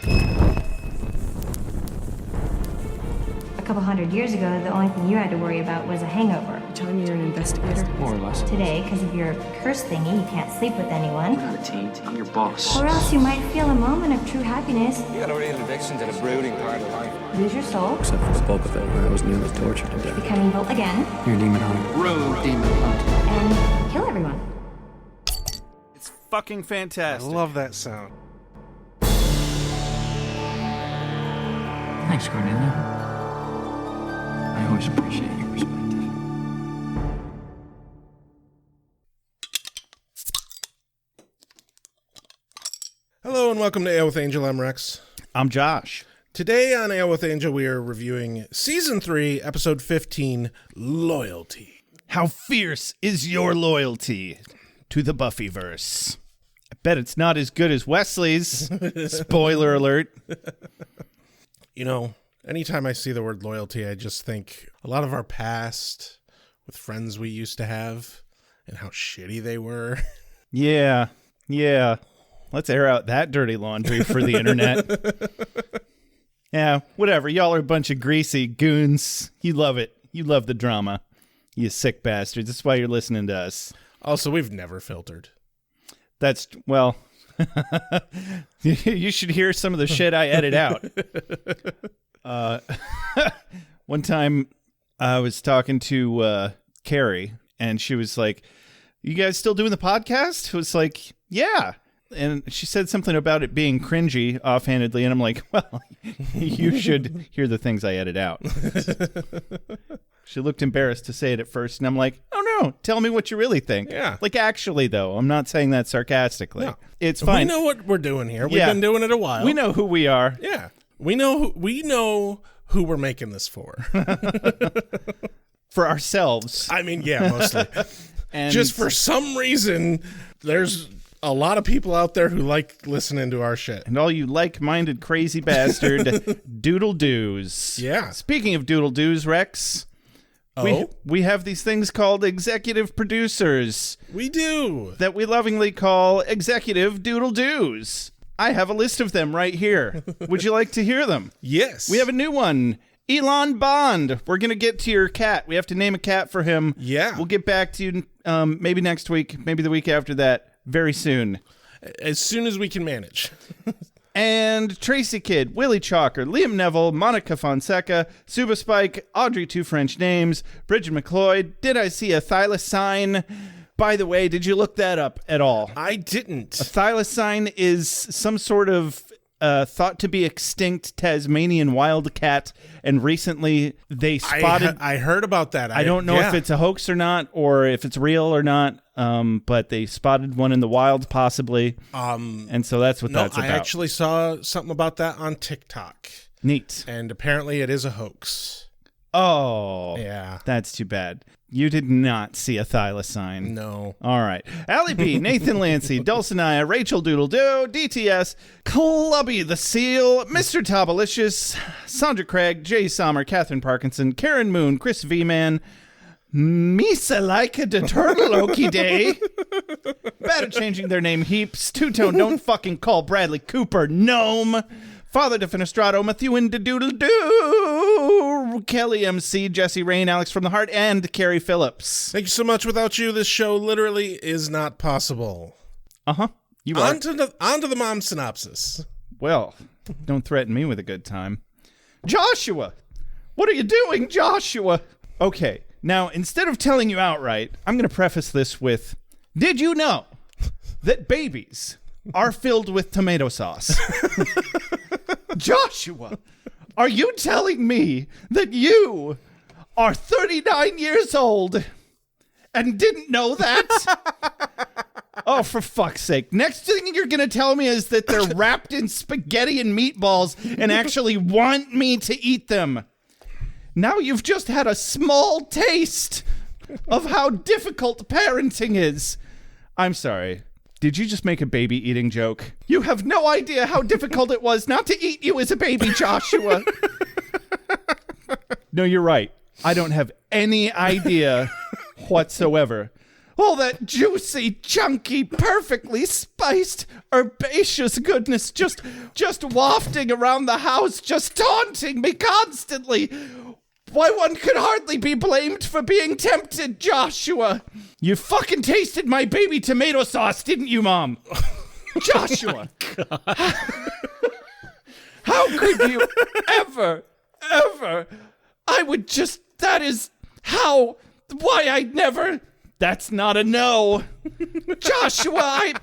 A couple hundred years ago, the only thing you had to worry about was a hangover. You're telling me you're an investigator? More or less. Today, because of your curse thingy, you can't sleep with anyone. We're not a team. I'm your boss. Or else you might feel a moment of true happiness, You got a real addiction to the brooding part of life. lose your soul, Except for the bulk of it, where I was nearly tortured to death. become evil again, You're a demon hunter. Road demon hunt. and kill everyone. It's fucking fantastic. I love that sound. Thanks, Cornelia. I always appreciate your perspective. Hello and welcome to AwA with Angel. I'm Rex. I'm Josh. Today on AwA with Angel, we are reviewing Season 3, Episode 15, Loyalty. How fierce is your loyalty to the Buffyverse? I bet it's not as good as Wesley's. Spoiler alert. You know, anytime I see the word loyalty, I just think a lot of our past with friends we used to have and how shitty they were. Yeah. Let's air out that dirty laundry for the internet. Yeah, whatever. Y'all are a bunch of greasy goons. You love it. You love the drama. You sick bastards. That's why you're listening to us. Also, we've never filtered. That's, well, you should hear some of the shit I edit out. One time I was talking to Carrie, and she was like, "You guys still doing the podcast?" I was like, "Yeah." And she said something about it being cringy offhandedly, and I'm like, well, you should hear the things I edit out. She looked embarrassed to say it at first, and I'm like, oh no, tell me what you really think. Yeah. Like, actually, though, I'm not saying that sarcastically. No. It's fine. We know what we're doing here. We've Yeah. been doing it a while. We know who we are. Yeah. We know who we're making this for. For ourselves. I mean, yeah, mostly. And Just for some reason, there's a lot of people out there who like listening to our shit. And all you like-minded crazy bastard doodle-doos. Yeah. Speaking of doodle-doos, Rex, we have these things called executive producers We do. that we lovingly call executive doodle-doos. I have a list of them right here. Would you like to hear them? Yes. We have a new one. Elon Bond. We're going to get to your cat. We have to name a cat for him. Yeah. We'll get back to you maybe next week, maybe the week after that, very soon. As soon as we can manage. And Tracy Kidd, Willie Chalker, Liam Neville, Monica Fonseca, Suba Spike, Audrey Two French Names, Bridget McLeod. Did I see a thylacine? By the way, did you look that up at all? I didn't. A thylacine is some sort of thought to be extinct Tasmanian wildcat, and recently they spotted... I heard about that. I don't know if it's a hoax or not, or if it's real or not, but they spotted one in the wild, possibly, and so that's what that's about. I actually saw something about that on TikTok. Neat. And apparently it is a hoax. Oh, Yeah. that's too bad. You did not see a thylacine. No. All right. Allie B, Nathan Lancy, Dulcinea, Rachel Doodle Doo, DTS, Clubby the Seal, Mr. Tobalicious, Sandra Craig, Jay Sommer, Catherine Parkinson, Karen Moon, Chris V-Man, Misa Laika de Turtle Okie Day. Bad at changing their name heaps. Two-Tone, don't fucking call Bradley Cooper Gnome. Father de Fenestrato, Matthew in de Doodle Doo, Kelly MC, Jesse Rain, Alex from the Heart, and Carrie Phillips. Thank you so much. Without you, this show literally is not possible. Uh-huh. You are. On to the mom synopsis. Well, don't threaten me with a good time. Joshua! What are you doing, Joshua? Okay, now, instead of telling you outright, I'm going to preface this with, did you know that babies are filled with tomato sauce? Joshua, are you telling me that you are 39 years old and didn't know that? Oh, for fuck's sake. Next thing you're going to tell me is that they're wrapped in spaghetti and meatballs and actually want me to eat them. Now you've just had a small taste of how difficult parenting is. I'm sorry. Did you just make a baby eating joke? You have no idea how difficult it was not to eat you as a baby, Joshua. No, you're right. I don't have any idea whatsoever. All that juicy, chunky, perfectly spiced, herbaceous goodness just wafting around the house, just taunting me constantly. Why, one could hardly be blamed for being tempted, Joshua. You fucking tasted my baby tomato sauce, didn't you, Mom? Joshua. How could you ever, I would just, that is how, why I never, that's not a no. Joshua,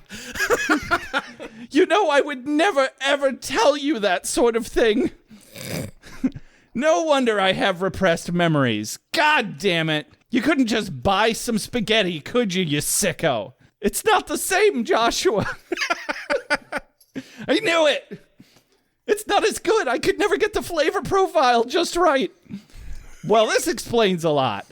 you know I would never, ever tell you that sort of thing. No wonder I have repressed memories. God damn it. You couldn't just buy some spaghetti, could you sicko? It's not the same, Joshua. I knew it. It's not as good. I could never get the flavor profile just right. Well, this explains a lot.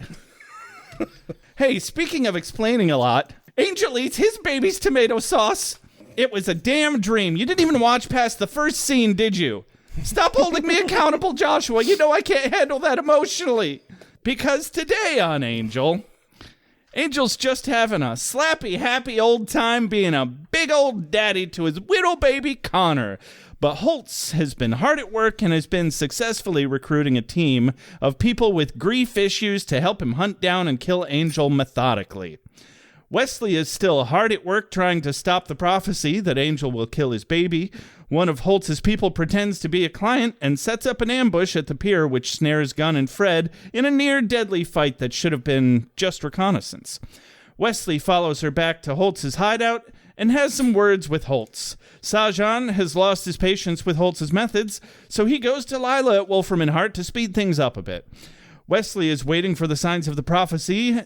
Hey, speaking of explaining a lot, Angel eats his baby's tomato sauce. It was a damn dream. You didn't even watch past the first scene, did you? Stop holding me accountable, Joshua. You know I can't handle that emotionally. Because today on Angel, Angel's just having a slappy, happy old time being a big old daddy to his widow baby, Connor. But Holtz has been hard at work and has been successfully recruiting a team of people with grief issues to help him hunt down and kill Angel methodically. Wesley is still hard at work trying to stop the prophecy that Angel will kill his baby. One of Holtz's people pretends to be a client and sets up an ambush at the pier, which snares Gunn and Fred in a near-deadly fight that should have been just reconnaissance. Wesley follows her back to Holtz's hideout and has some words with Holtz. Sajan has lost his patience with Holtz's methods, so he goes to Lila at Wolfram and Hart to speed things up a bit. Wesley is waiting for the signs of the prophecy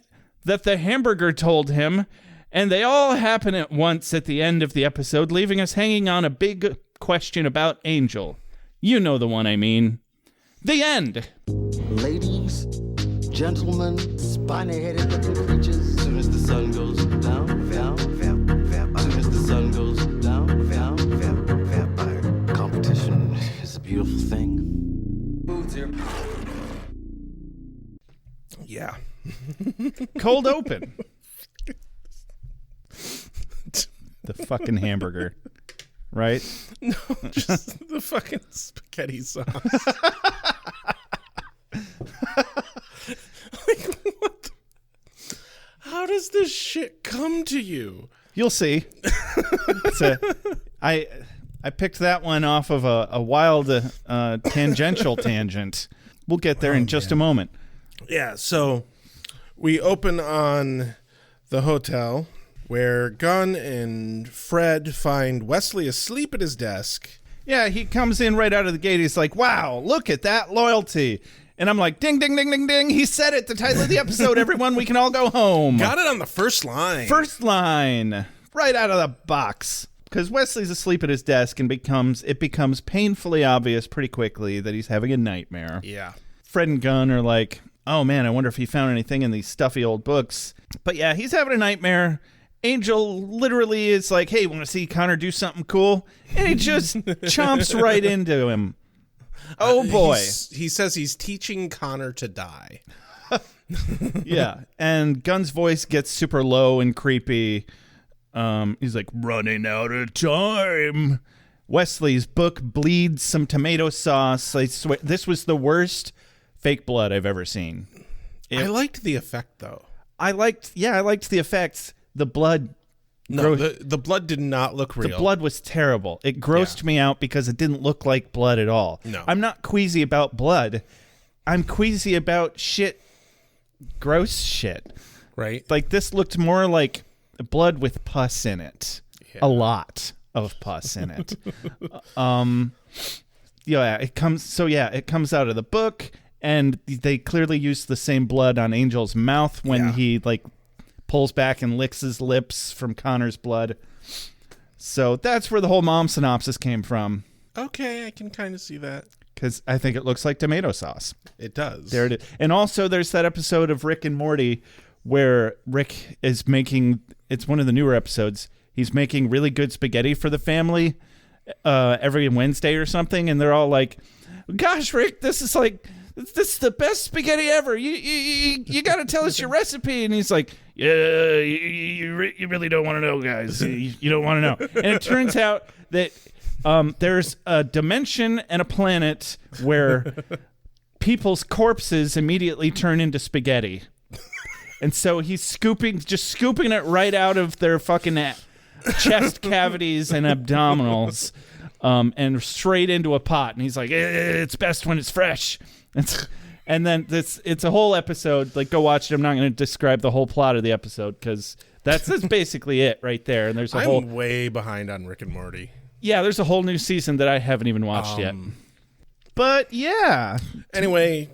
that the hamburger told him, and they all happen at once at the end of the episode, leaving us hanging on a big question about Angel. You know the one I mean. The end. Ladies, gentlemen, spiny-headed little creatures. As soon as the sun goes down, vampire. As soon as the sun goes down, vampire. Competition is a beautiful thing. Foods here. Yeah. Cold open. The fucking hamburger. Right? No, just the fucking spaghetti sauce. Like, what? How does this shit come to you? You'll see. I picked that one off of a wild tangential tangent. We'll get there in just a moment. Yeah, so we open on the hotel where Gunn and Fred find Wesley asleep at his desk. Yeah, he comes in right out of the gate. He's like, wow, look at that loyalty. And I'm like, ding, ding, ding, ding, ding. He said it, the title of the episode, everyone, we can all go home. Got it on the first line. First line, right out of the box. Because Wesley's asleep at his desk and it becomes painfully obvious pretty quickly that he's having a nightmare. Yeah. Fred and Gunn are like, oh man, I wonder if he found anything in these stuffy old books. But yeah, he's having a nightmare. Angel literally is like, hey, want to see Connor do something cool? And he just chomps right into him. Oh boy. He says he's teaching Connor to die. Yeah. And Gunn's voice gets super low and creepy. He's like, running out of time. Wesley's book bleeds some tomato sauce. I swear, this was the worst fake blood I've ever seen. I liked the effect, though. I liked the effects. The blood. No, the blood did not look real. The blood was terrible. It grossed me out because it didn't look like blood at all. No. I'm not queasy about blood. I'm queasy about shit. Gross shit. Right? Like, this looked more like blood with pus in it. Yeah. A lot of pus in it. It comes out of the book, and they clearly used the same blood on Angel's mouth when he pulls back and licks his lips from Connor's blood. So that's where the whole mom synopsis came from. Okay, I can kind of see that. Because I think it looks like tomato sauce. It does. There it is. And also there's that episode of Rick and Morty where Rick is making, it's one of the newer episodes, he's making really good spaghetti for the family every Wednesday or something. And they're all like, gosh, Rick, this is like this is the best spaghetti ever. You got to tell us your recipe. And he's like, yeah, you really don't want to know, guys. You don't want to know. And it turns out that there's a dimension and a planet where people's corpses immediately turn into spaghetti. And so he's scooping it right out of their fucking chest cavities and abdominals, and straight into a pot. And he's like, it's best when it's fresh. And then it's a whole episode. Like, go watch it. I'm not going to describe the whole plot of the episode because that's basically it right there. And there's I'm way behind on Rick and Morty. Yeah, there's a whole new season that I haven't even watched yet. But yeah. Anyway,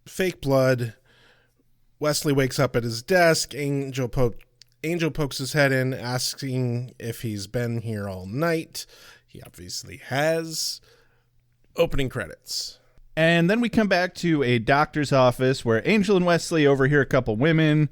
fake blood. Wesley wakes up at his desk. Angel pokes his head in, asking if he's been here all night. He obviously has. Opening credits. And then we come back to a doctor's office where Angel and Wesley overhear a couple women,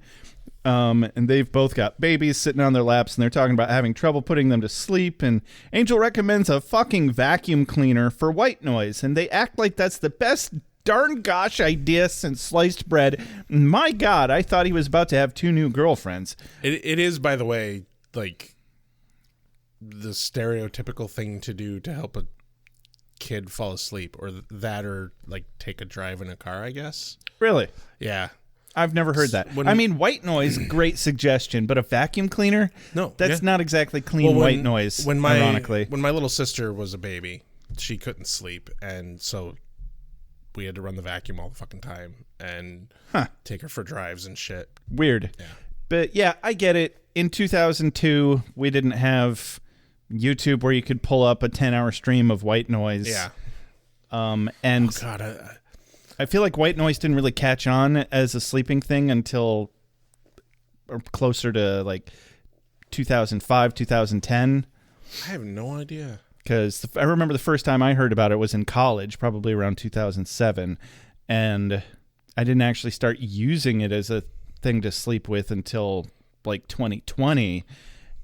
and they've both got babies sitting on their laps, and they're talking about having trouble putting them to sleep. And Angel recommends a fucking vacuum cleaner for white noise, and they act like that's the best darn gosh idea since sliced bread. My God, I thought he was about to have 2 new girlfriends. It is, by the way, like the stereotypical thing to do to help a kid fall asleep, or like take a drive in a car, I guess. Really? Yeah. I've never heard that. I mean, white noise, great suggestion, but a vacuum cleaner? No. That's not exactly clean white noise, ironically. When my little sister was a baby, she couldn't sleep, and so we had to run the vacuum all the fucking time and take her for drives and shit. Weird. Yeah. But yeah, I get it. In 2002, we didn't have YouTube where you could pull up a 10-hour stream of white noise. Yeah. And oh God, I feel like white noise didn't really catch on as a sleeping thing until closer to like 2005, 2010. I have no idea. Because I remember the first time I heard about it was in college, probably around 2007. And I didn't actually start using it as a thing to sleep with until like 2020.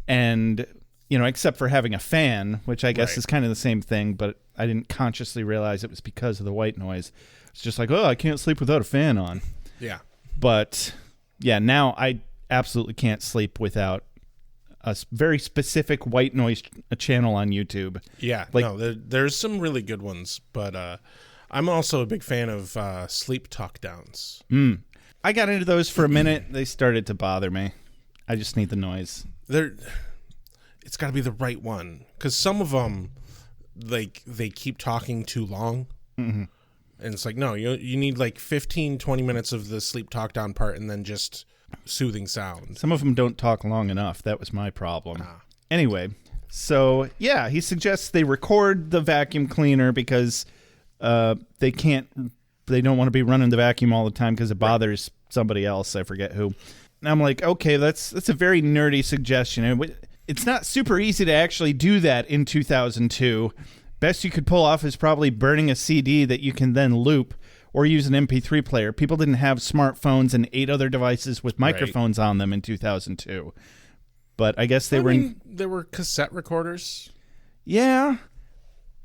And, you know, except for having a fan, which I guess is kind of the same thing, but I didn't consciously realize it was because of the white noise. It's just like, oh, I can't sleep without a fan on. Yeah. But yeah, now I absolutely can't sleep without a very specific white noise channel on YouTube. Yeah, like, no, there's some really good ones, but I'm also a big fan of sleep talk downs. I got into those for a minute. They started to bother me. I just need the noise. It's got to be the right one, because some of them, like, they keep talking too long. Mm-hmm. And it's like, no, you need like 15, 20 minutes of the sleep talk down part and then just soothing sounds. Some of them don't talk long enough. That was my problem. Anyway, so yeah, he suggests they record the vacuum cleaner because they don't want to be running the vacuum all the time because it bothers somebody else. I forget who. And I'm like, okay, that's a very nerdy suggestion. It's not super easy to actually do that in 2002. Best you could pull off is probably burning a CD that you can then loop, or use an MP3 player. People didn't have smartphones and 8 other devices with microphones on them in 2002. But I guess there were cassette recorders. Yeah,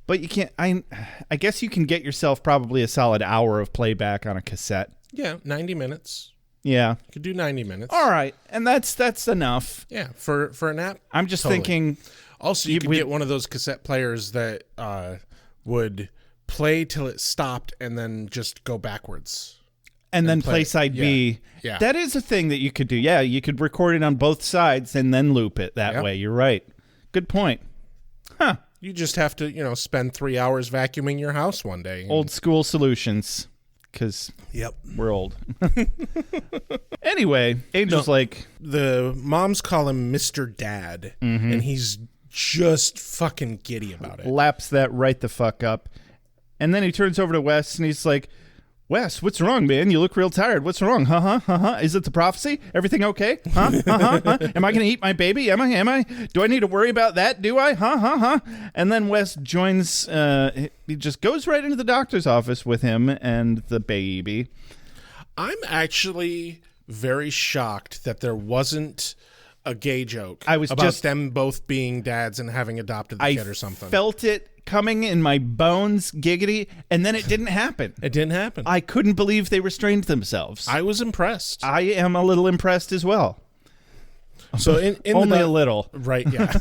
but you can't. I guess you can get yourself probably a solid hour of playback on a cassette. Yeah, 90 minutes. Yeah, you could do 90 minutes. All right, and that's enough. Yeah, for an app. I'm just thinking. Also, you could get one of those cassette players that would play till it stopped and then just go backwards. And then play side B. Yeah. That is a thing that you could do. Yeah, you could record it on both sides and then loop it that way. You're right. Good point. Huh. You just have to, spend 3 hours vacuuming your house one day. Old school solutions. Because we're old. Anyway, Angel's like... The moms call him Mr. Dad, and he's just fucking giddy about it. Laps that right the fuck up. And then he turns over to Wes, and he's like, Wes, what's wrong, man? You look real tired. What's wrong? Is it the prophecy? Everything okay? Am I going to eat my baby? Am I? Do I need to worry about that? Do I? And then Wes joins, he just goes right into the doctor's office with him and the baby. I'm actually very shocked that there wasn't a gay joke about them both being dads and having adopted the kid or something. I felt it it coming in my bones, giggity, and then it didn't happen. It didn't happen. I couldn't believe they restrained themselves. I was impressed. I am a little impressed as well. So in Only a little. Right, yeah.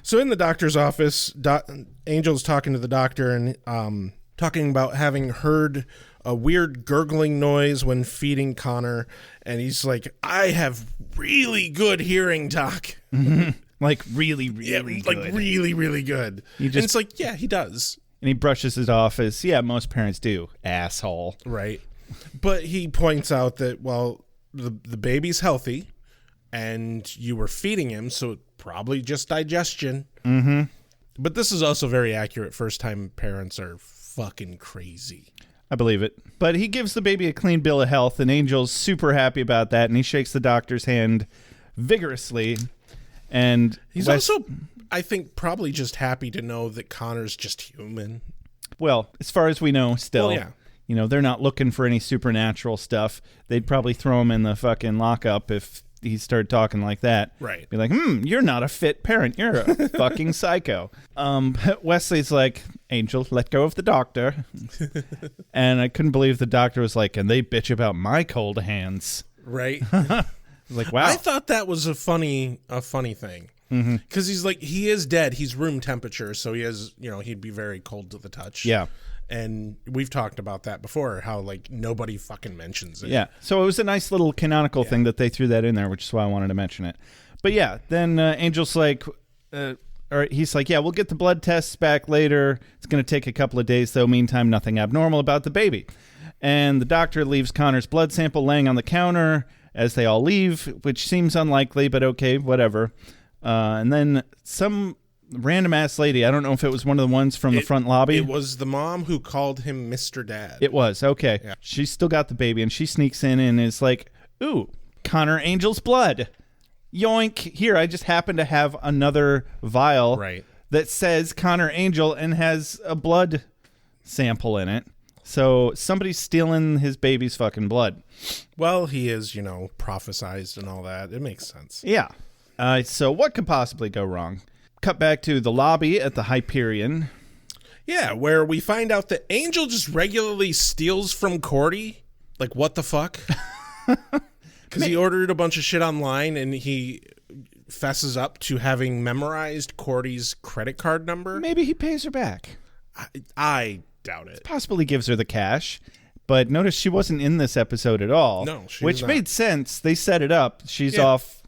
So in the doctor's office, Angel's talking to the doctor and talking about having heard a weird gurgling noise when feeding Connor. And he's like, I have really good hearing, Doc. Like really, really good. Like really, really good. And it's like, yeah, he does. And he brushes it off as, yeah, most parents do, asshole. Right. But he points out that, well, the baby's healthy and you were feeding him, so probably just digestion. Mm-hmm. But this is also very accurate. First-time parents are fucking crazy. I believe it. But he gives the baby a clean bill of health, and Angel's super happy about that, and he shakes the doctor's hand vigorously. And he's also, I think, probably just happy to know that Connor's just human. Well, as far as we know, still. Well, yeah. You know, they're not looking for any supernatural stuff. They'd probably throw him in the fucking lockup if he started talking like that. Right. Be like, you're not a fit parent. You're a fucking psycho. Wesley's like, Angel, let go of the doctor. And I couldn't believe the doctor was like, and they bitch about my cold hands. Right. Like, wow. I thought that was a funny thing. Because he's like, he is dead. He's room temperature, so he is, he'd be very cold to the touch. Yeah. And we've talked about that before, how like nobody fucking mentions it. Yeah. So it was a nice little canonical thing that they threw that in there, which is why I wanted to mention it. But yeah, then Angel's like, or he's like, yeah, we'll get the blood tests back later. It's going to take a couple of days, though. Meantime, nothing abnormal about the baby. And the doctor leaves Connor's blood sample laying on the counter as they all leave, which seems unlikely, but okay, whatever. And then some random ass lady, I don't know if it was one of the ones from the front lobby. It was the mom who called him Mr. Dad. It was, okay. Yeah. She's still got the baby, and she sneaks in and is like, ooh, Connor Angel's blood. Yoink. Here, I just happen to have another vial that says Connor Angel and has a blood sample in it. So somebody's stealing his baby's fucking blood. Well, he is, prophesized and all that. It makes sense. Yeah. So what could possibly go wrong? Cut back to the lobby at the Hyperion. Yeah, where we find out that Angel just regularly steals from Cordy. Like, what the fuck? Because he ordered a bunch of shit online and he fesses up to having memorized Cordy's credit card number. Maybe he pays her back. I doubt it. Possibly gives her the cash. But notice she wasn't in this episode at all. No, she which was not. Made sense. They set it up. She's off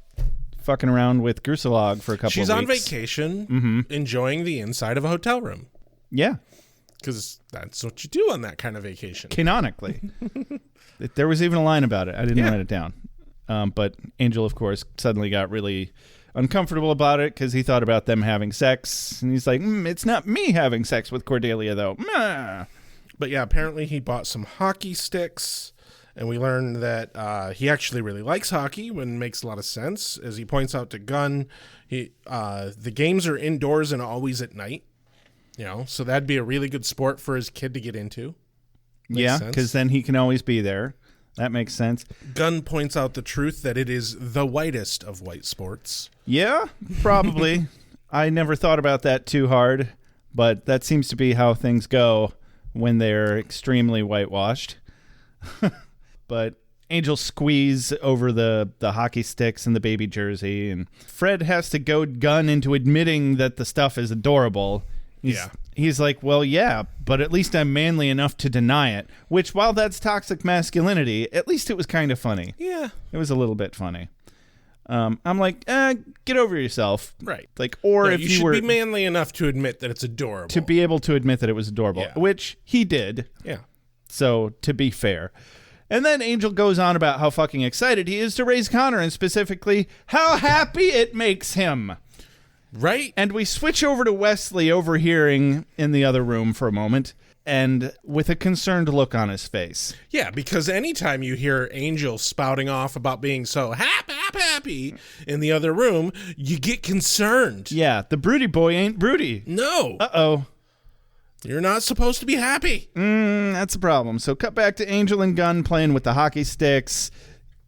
fucking around with Grusalog for a couple of weeks. She's on vacation, enjoying the inside of a hotel room. Yeah. Because that's what you do on that kind of vacation. Canonically. There was even a line about it. I didn't write it down. But Angel, of course, suddenly got really uncomfortable about it because he thought about them having sex. And he's like, it's not me having sex with Cordelia, though. But yeah, apparently he bought some hockey sticks. And we learned that he actually really likes hockey, when it makes a lot of sense. As he points out to Gunn, the games are indoors and always at night. So that'd be a really good sport for his kid to get into. Makes sense. Because then he can always be there. That makes sense. Gunn points out the truth that it is the whitest of white sports. Yeah, probably. I never thought about that too hard, but that seems to be how things go when they're extremely whitewashed. But Angel squeeze over the hockey sticks and the baby jersey, and Fred has to goad Gunn into admitting that the stuff is adorable. He's like, well, yeah, but at least I'm manly enough to deny it, which, while that's toxic masculinity, at least it was kind of funny. Yeah. It was a little bit funny. I'm like, get over yourself. Right. Like, or if you you should were be manly enough to admit that it's adorable. to be able to admit that it was adorable, which he did. Yeah. So, to be fair. And then Angel goes on about how fucking excited he is to raise Connor, and specifically how happy it makes him. Right? And we switch over to Wesley overhearing in the other room for a moment, and with a concerned look on his face. Yeah, because anytime you hear Angel spouting off about being so happy in the other room, you get concerned. Yeah, the broody boy ain't broody. No. Uh-oh. You're not supposed to be happy. That's a problem. So cut back to Angel and Gunn playing with the hockey sticks.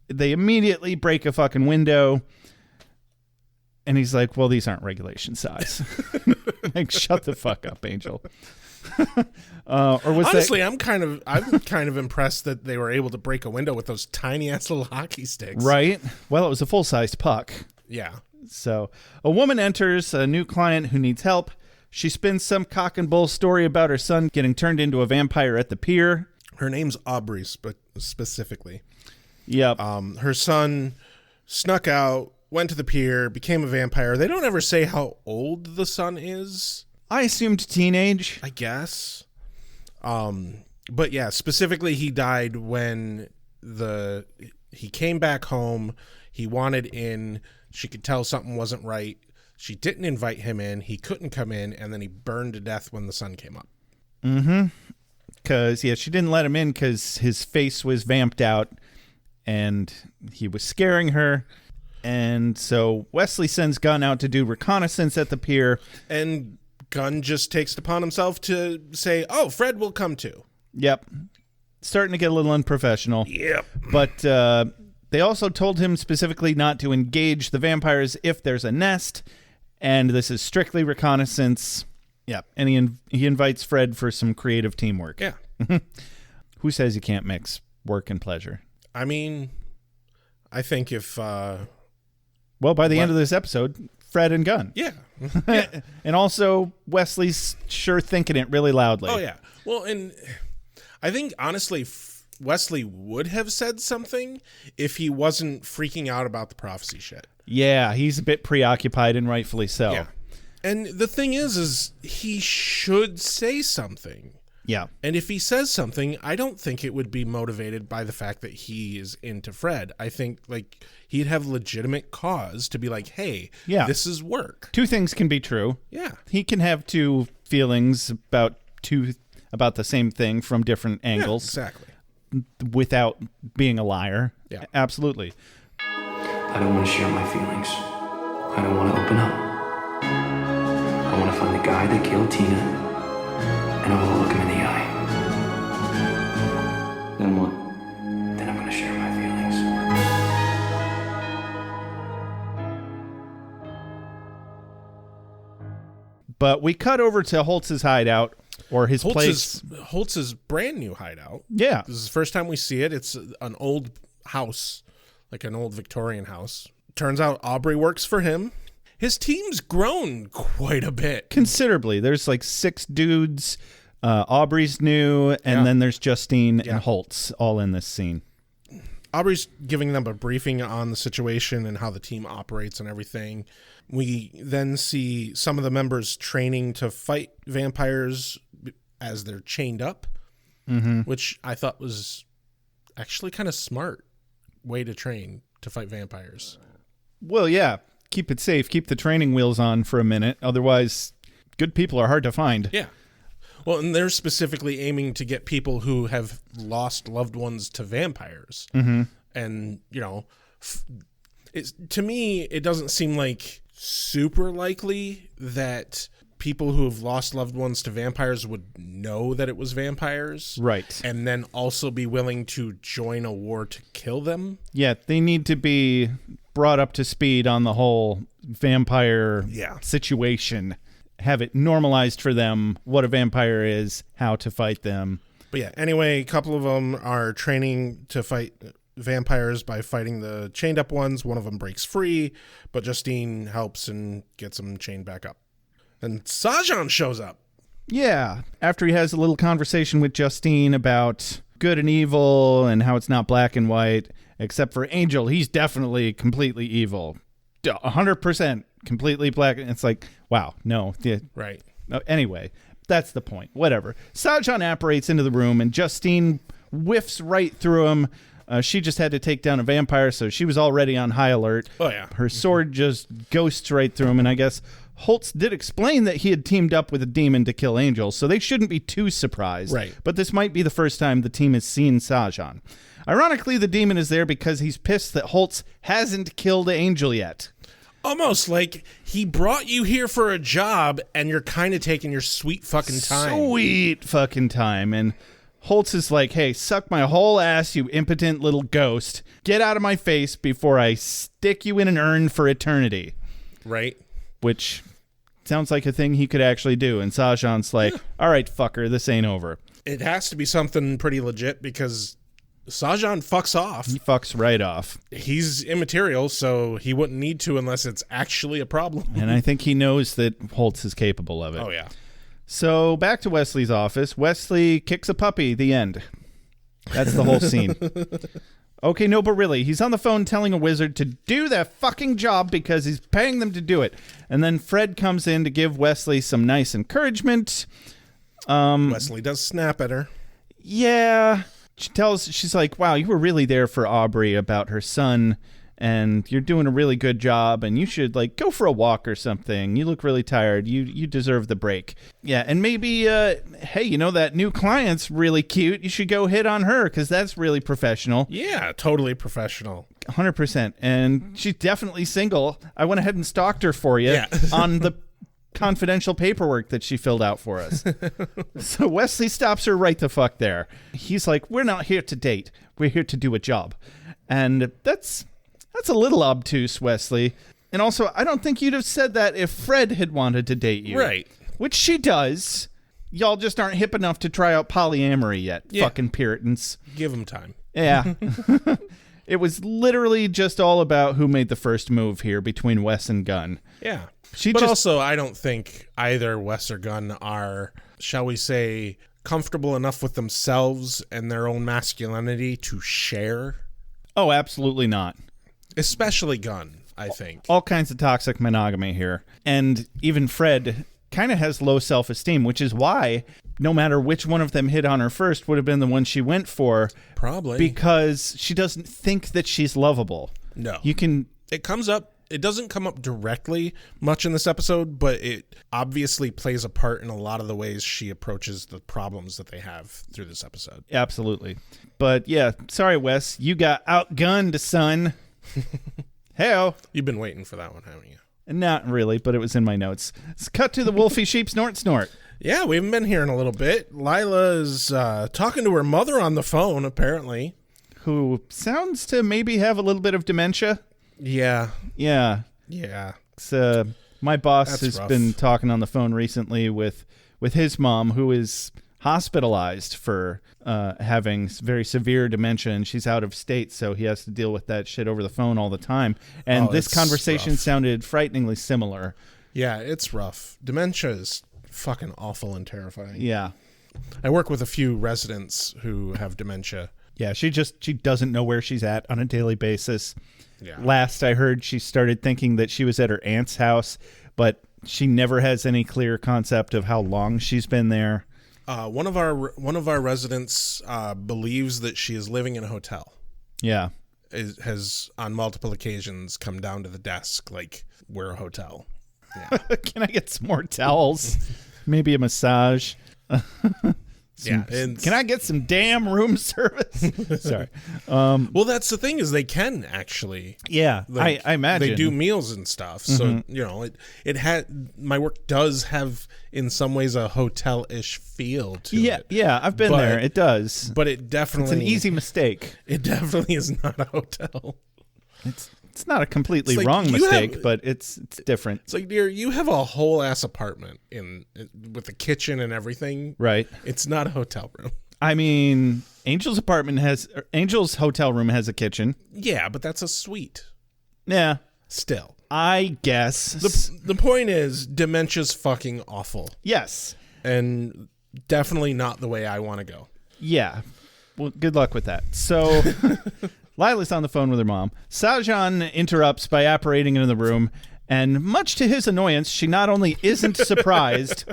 They immediately break a fucking window. And he's like, well, these aren't regulation size. Like, shut the fuck up, Angel. Or was Honestly, I'm kind of impressed that they were able to break a window with those tiny ass little hockey sticks. right? Well, it was a full-sized puck. Yeah. So a woman enters, a new client who needs help. She spins some cock and bull story about her son getting turned into a vampire at the pier. Her name's Aubrey, specifically. Yep. Her son snuck out, went to the pier, became a vampire. They don't ever say how old the son is. I assumed teenage. I guess. But yeah, specifically he died when he came back home. He wanted in. She could tell something wasn't right. She didn't invite him in. He couldn't come in, and then he burned to death when the sun came up. Mm-hmm. Because, yeah, she didn't let him in because his face was vamped out, and he was scaring her. And so Wesley sends Gunn out to do reconnaissance at the pier. And Gunn just takes it upon himself to say, oh, Fred will come too. Yep. Starting to get a little unprofessional. Yep. But they also told him specifically not to engage the vampires if there's a nest, and this is strictly reconnaissance. Yep. And he invites Fred for some creative teamwork. Yeah. Who says you can't mix work and pleasure? I mean, I think if... well, by the end of this episode, Fred and Gunn. Yeah. And also, Wesley's sure thinking it really loudly. Oh, yeah. Well, and I think, honestly, Wesley would have said something if he wasn't freaking out about the prophecy shit. Yeah, he's a bit preoccupied, and rightfully so. Yeah. And the thing is he should say something. Yeah. And if he says something, I don't think it would be motivated by the fact that he is into Fred. I think, like, he'd have legitimate cause to be like, hey, this is work. Two things can be true. Yeah. He can have two feelings about the same thing from different angles. Yeah, exactly. Without being a liar. Yeah. Absolutely. I don't want to share my feelings. I don't want to open up. I want to find the guy that killed Tina, and I want to look him in the eye. Then what? Then I'm going to share my feelings. But we cut over to Holtz's hideout, or his place. Holtz's brand new hideout. Yeah. This is the first time we see it. It's an old house, like an old Victorian house. Turns out Aubrey works for him. His team's grown quite a bit. Considerably. There's like 6 dudes. Aubrey's new, and then there's Justine and Holtz all in this scene. Aubrey's giving them a briefing on the situation and how the team operates and everything. We then see some of the members training to fight vampires as they're chained up, which I thought was actually kind of smart way to train to fight vampires. Well, yeah. Keep it safe. Keep the training wheels on for a minute. Otherwise, good people are hard to find. Yeah. Well, and they're specifically aiming to get people who have lost loved ones to vampires. Mm-hmm. And, you know, to me, it doesn't seem like super likely that people who have lost loved ones to vampires would know that it was vampires. Right. And then also be willing to join a war to kill them. Yeah, they need to be brought up to speed on the whole vampire situation. Have it normalized for them, what a vampire is, how to fight them. But yeah, anyway, a couple of them are training to fight vampires by fighting the chained up ones. One of them breaks free, but Justine helps and gets him chained back up. And Sajan shows up. Yeah, after he has a little conversation with Justine about good and evil and how it's not black and white, except for Angel, he's definitely completely evil. 100% completely black. It's like, wow, no. Yeah. Right. Anyway, that's the point. Whatever. Sajan apparates into the room, and Justine whiffs right through him. She just had to take down a vampire, so she was already on high alert. Oh, yeah. Her sword just ghosts right through him, and I guess Holtz did explain that he had teamed up with a demon to kill Angel, so they shouldn't be too surprised. Right. But this might be the first time the team has seen Sajan. Ironically, the demon is there because he's pissed that Holtz hasn't killed Angel yet. Almost like he brought you here for a job and you're kind of taking your sweet fucking time. Sweet fucking time. And Holtz is like, hey, suck my whole ass, you impotent little ghost. Get out of my face before I stick you in an urn for eternity. Right. which sounds like a thing he could actually do. And Sajan's like, all right, fucker, this ain't over. It has to be something pretty legit because Sajan fucks off. He fucks right off. He's immaterial, so he wouldn't need to unless it's actually a problem. And I think he knows that Holtz is capable of it. Oh, yeah. So back to Wesley's office. Wesley kicks a puppy. The end. That's the whole scene. Okay, no, but really, he's on the phone telling a wizard to do that fucking job because he's paying them to do it. And then Fred comes in to give Wesley some nice encouragement. Wesley does snap at her. Yeah. She's like, wow, you were really there for Aubrey about her son, and you're doing a really good job, and you should, like, go for a walk or something. You look really tired. You deserve the break. Yeah, and maybe, hey, you know, that new client's really cute. You should go hit on her, because that's really professional. Yeah, totally professional. 100%. And she's definitely single. I went ahead and stalked her for you on the confidential paperwork that she filled out for us. So Wesley stops her right the fuck there. He's like, we're not here to date. We're here to do a job. And that's a little obtuse, Wesley. And also, I don't think you'd have said that if Fred had wanted to date you. Right. Which she does. Y'all just aren't hip enough to try out polyamory yet. Yeah. Fucking Puritans. Give him time. Yeah. It was literally just all about who made the first move here between Wes and Gunn. Yeah. But also, I don't think either Wes or Gunn are, shall we say, comfortable enough with themselves and their own masculinity to share. Oh, absolutely not. Especially Gunn, I think. All kinds of toxic monogamy here. And even Fred kind of has low self-esteem, which is why no matter which one of them hit on her first would have been the one she went for. Probably. Because she doesn't think that she's lovable. No. It comes up. It doesn't come up directly much in this episode, but it obviously plays a part in a lot of the ways she approaches the problems that they have through this episode. Absolutely. But yeah, sorry, Wes. You got outgunned, son. Hey-o. You've been waiting for that one, haven't you? Not really, but it was in my notes. Let's cut to the Wolfie Sheep Snort. Yeah, we haven't been here in a little bit. Lila is talking to her mother on the phone, apparently. Who sounds to maybe have a little bit of dementia. Yeah. My boss That's has rough. been talking on the phone recently with his mom, who is hospitalized for having very severe dementia, and she's out of state, so he has to deal with that shit over the phone all the time. And this conversation sounded frighteningly similar. Yeah, it's rough. Dementia is fucking awful and terrifying. Yeah. I work with a few residents who have dementia. Yeah, she doesn't know where she's at on a daily basis. Yeah. Last I heard, she started thinking that she was at her aunt's house, but she never has any clear concept of how long she's been there. One of our residents believes that she is living in a hotel. Yeah. Has on multiple occasions come down to the desk like we're a hotel. Yeah. Can I get some more towels? Maybe a massage. Can I get some damn room service? Sorry. Well, that's the thing is they can actually. Yeah, like, I imagine. they do meals and stuff. So, you know, it had my work does have in some ways a hotel-ish feel to it. Yeah, I've been there. It does. But it definitely it's an easy mistake. It definitely is not a hotel. It's not a completely like wrong mistake, but it's different. It's like, dear, you have a whole ass apartment with a kitchen and everything. Right. It's not a hotel room. I mean, Angel's hotel room has a kitchen. Yeah, but that's a suite. Yeah. Still. I guess. The point is, dementia's fucking awful. Yes. And definitely not the way I want to go. Yeah. Well, good luck with that. So Lila's on the phone with her mom. Sajan interrupts by apparating into the room, and much to his annoyance, she not only isn't surprised,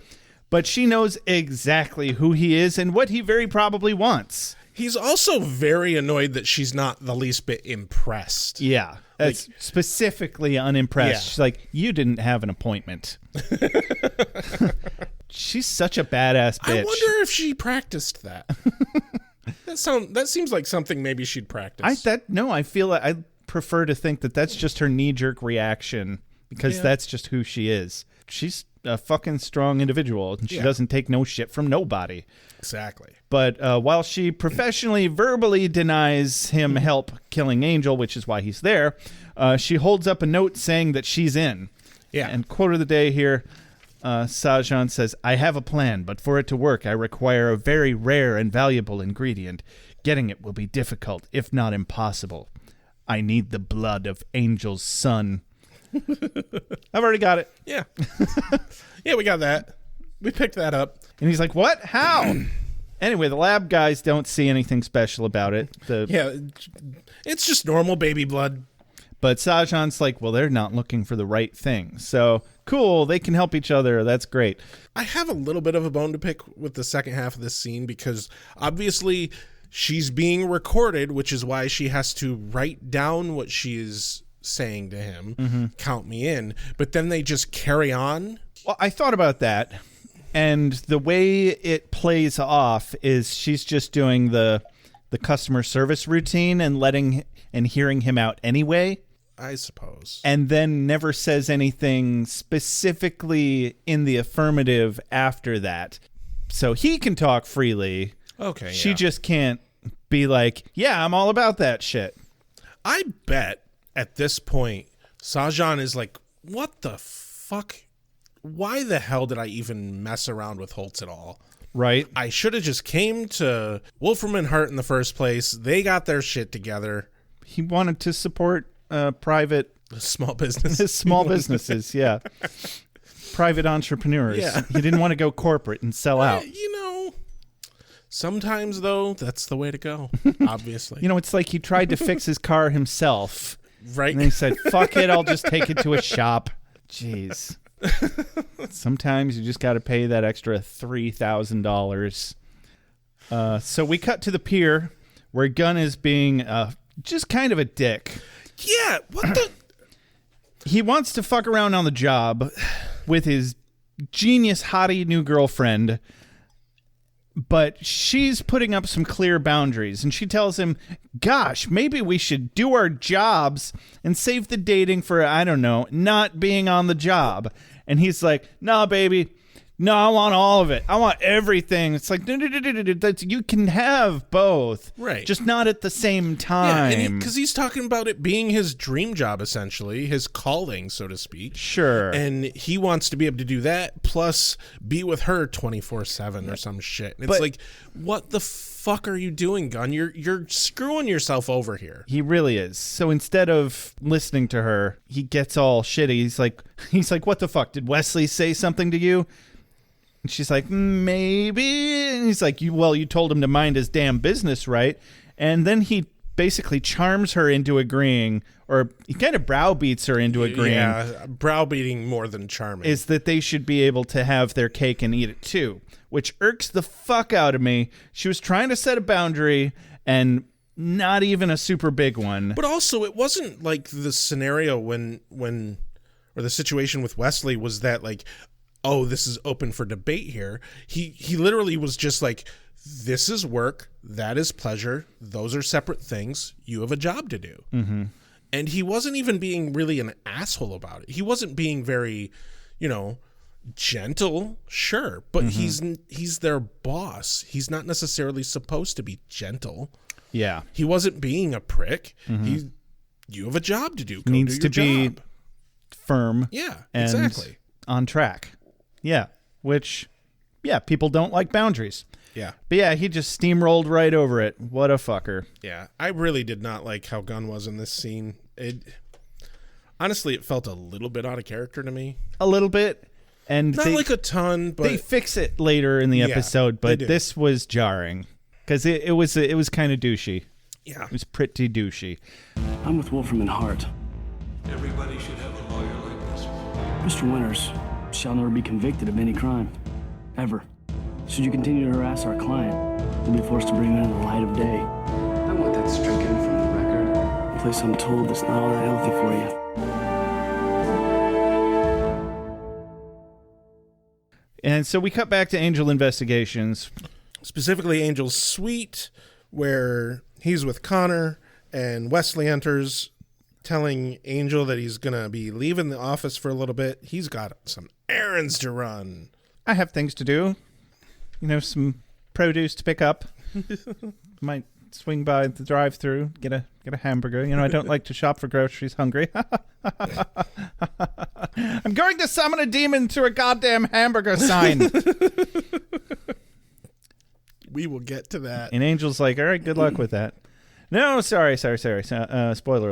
but she knows exactly who he is and what he very probably wants. He's also very annoyed that she's not the least bit impressed. Yeah. That's specifically unimpressed. Yeah. She's like, you didn't have an appointment. She's such a badass bitch. I wonder if she practiced that. That seems like something maybe she'd practice. I feel like I prefer to think that that's just her knee-jerk reaction because that's just who she is. She's a fucking strong individual, and she doesn't take no shit from nobody. Exactly. But while she professionally, verbally denies him help killing Angel, which is why he's there, she holds up a note saying that she's in. Yeah. And quote of the day here, Sajan says, "I have a plan, but for it to work, I require a very rare and valuable ingredient. Getting it will be difficult, if not impossible. I need the blood of Angel's son." I've already got it. Yeah. Yeah, we got that. We picked that up. And he's like, "What? How?" Anyway, the lab guys don't see anything special about it. Yeah, it's just normal baby blood. But Sajan's like, well, they're not looking for the right thing. So, cool, they can help each other. That's great. I have a little bit of a bone to pick with the second half of this scene because obviously she's being recorded, which is why she has to write down what she is saying to him, count me in. But then they just carry on. Well, I thought about that. And the way it plays off is she's just doing the customer service routine and hearing him out anyway. I suppose. And then never says anything specifically in the affirmative after that. So he can talk freely. Okay. She just can't be like, yeah, I'm all about that shit. I bet at this point, Sajan is like, what the fuck? Why the hell did I even mess around with Holtz at all? Right. I should have just came to Wolfram and Hart in the first place. They got their shit together. He wanted to support private small businesses. Small businesses, yeah. Private entrepreneurs. Yeah. He didn't want to go corporate and sell out. Sometimes, though, that's the way to go, obviously. It's like he tried to fix his car himself. Right. And he said, fuck it, I'll just take it to a shop. Jeez. Sometimes you just got to pay that extra $3,000. So we cut to the pier where Gunn is being just kind of a dick. Yeah, what the? He wants to fuck around on the job with his genius hottie new girlfriend, but she's putting up some clear boundaries, and she tells him, gosh, maybe we should do our jobs and save the dating for, I don't know, not being on the job. And he's like, nah, baby. No, I want all of it. I want everything. It's like, you can have both. Right. Just not at the same time. Yeah, because he's talking about it being his dream job, essentially, his calling, so to speak. Sure. And he wants to be able to do that, plus be with her 24/7 or some shit. And it's like, what the fuck are you doing, Gunn? You're screwing yourself over here. He really is. So instead of listening to her, he gets all shitty. He's like, what the fuck? Did Wesley say something to you? And she's like, maybe. And he's like, you told him to mind his damn business, right? And then he basically charms her into agreeing, or he kind of browbeats her into agreeing. Yeah, browbeating more than charming. Is that they should be able to have their cake and eat it too, which irks the fuck out of me. She was trying to set a boundary, and not even a super big one. But also, it wasn't like the scenario when or the situation with Wesley was that like, oh, this is open for debate here. He literally was just like, this is work, that is pleasure, those are separate things, you have a job to do. Mm-hmm. And he wasn't even being really an asshole about it. He wasn't being very, gentle, sure, but he's their boss. He's not necessarily supposed to be gentle. Yeah. He wasn't being a prick. You have a job to do. Go Needs do to your be job. firm. Yeah, and exactly. On track. Yeah, which, people don't like boundaries. Yeah. But yeah, he just steamrolled right over it. What a fucker. Yeah, I really did not like how Gunn was in this scene. Honestly, it felt a little bit out of character to me. A little bit. And Not like a ton, but... They fix it later in the episode, but this was jarring. Because it was kind of douchey. Yeah. It was pretty douchey. I'm with Wolfram and Hart. Everybody should have a lawyer like this. Mr. Winters shall never be convicted of any crime. Ever. Should you continue to harass our client, you'll be forced to bring him into the light of day. I want that stricken from the record. A place I'm told that's not all that healthy for you. And so we cut back to Angel Investigations. Specifically Angel's suite, where he's with Connor, and Wesley enters, telling Angel that he's going to be leaving the office for a little bit. He's got some errands to run. I have things to do. Some produce to pick up. Might swing by the drive-thru, get a hamburger. I don't like to shop for groceries hungry. I'm going to summon a demon through a goddamn hamburger sign. We will get to that. And Angel's like, all right, good luck with that. No, sorry. Spoiler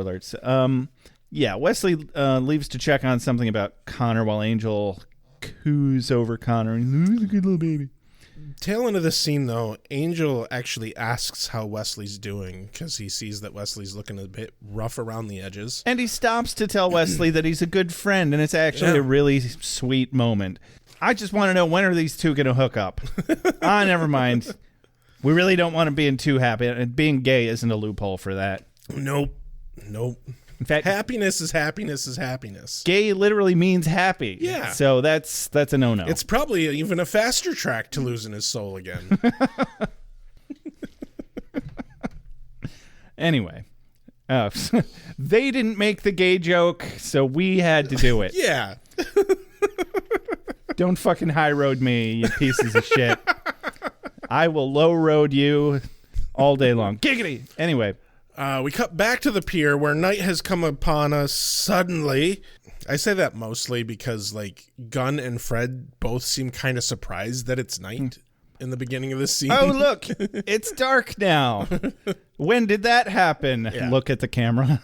alerts. Yeah, Wesley leaves to check on something about Connor while Angel coos over Connor. And he's a good little baby. Tail end of this scene, though, Angel actually asks how Wesley's doing because he sees that Wesley's looking a bit rough around the edges. And he stops to tell Wesley that he's a good friend, and it's actually a really sweet moment. I just want to know, when are these two going to hook up? Never mind. We really don't want to be too happy, and being gay isn't a loophole for that. Nope. In fact, happiness is happiness. Gay literally means happy. Yeah. So that's a no-no. It's probably even a faster track to losing his soul again. Anyway, they didn't make the gay joke, so we had to do it. Yeah. Don't fucking high road me, you pieces of shit. I will low road you all day long. Giggity. Anyway. We cut back to the pier where night has come upon us suddenly. I say that mostly because, like, Gunn and Fred both seem kind of surprised that it's night in the beginning of this scene. Oh, look, it's dark now. When did that happen? Yeah. Look at the camera.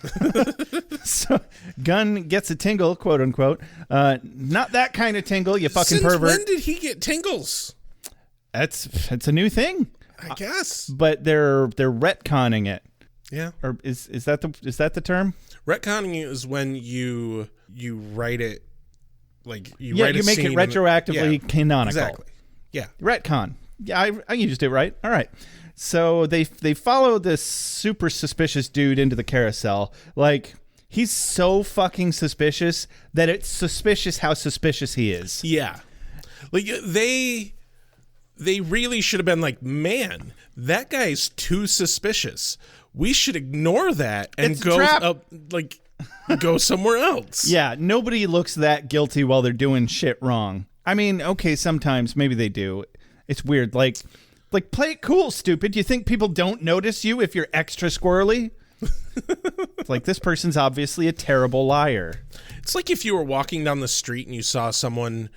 So Gunn gets a tingle, quote unquote. Not that kind of tingle, you fucking Since pervert. when did he get tingles? It's a new thing. I guess. But they're retconning it. Yeah. Or is that the term? Retconning is when you write it, like you Yeah, write you a make it scene retroactively canonical. Exactly. Yeah. Retcon. Yeah, I used it right. All right. So they follow this super suspicious dude into the carousel. Like, he's so fucking suspicious that it's suspicious how suspicious he is. Yeah. Like, they really should have been like, man, that guy's too suspicious. We should ignore that and It's a go trap. up, like, go somewhere else. Yeah, nobody looks that guilty while they're doing shit wrong. I mean, okay, sometimes maybe they do. It's weird. Like play it cool, stupid. You think people don't notice you if you're extra squirrely? It's like, this person's obviously a terrible liar. It's like if you were walking down the street and you saw someone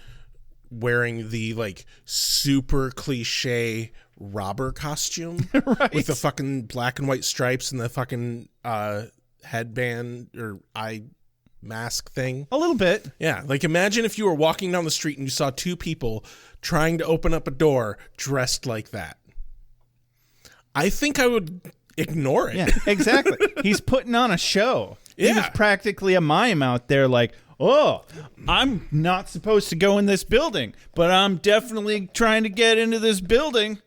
wearing the, like, super cliche robber costume Right. with the fucking black and white stripes and the fucking headband or eye mask thing. A little bit. Yeah, like, imagine if you were walking down the street and you saw two people trying to open up a door dressed like that. I think I would ignore it. Yeah, exactly. He's putting on a show. He was Yeah. practically a mime out there, like, oh, I'm not supposed to go in this building, but I'm definitely trying to get into this building.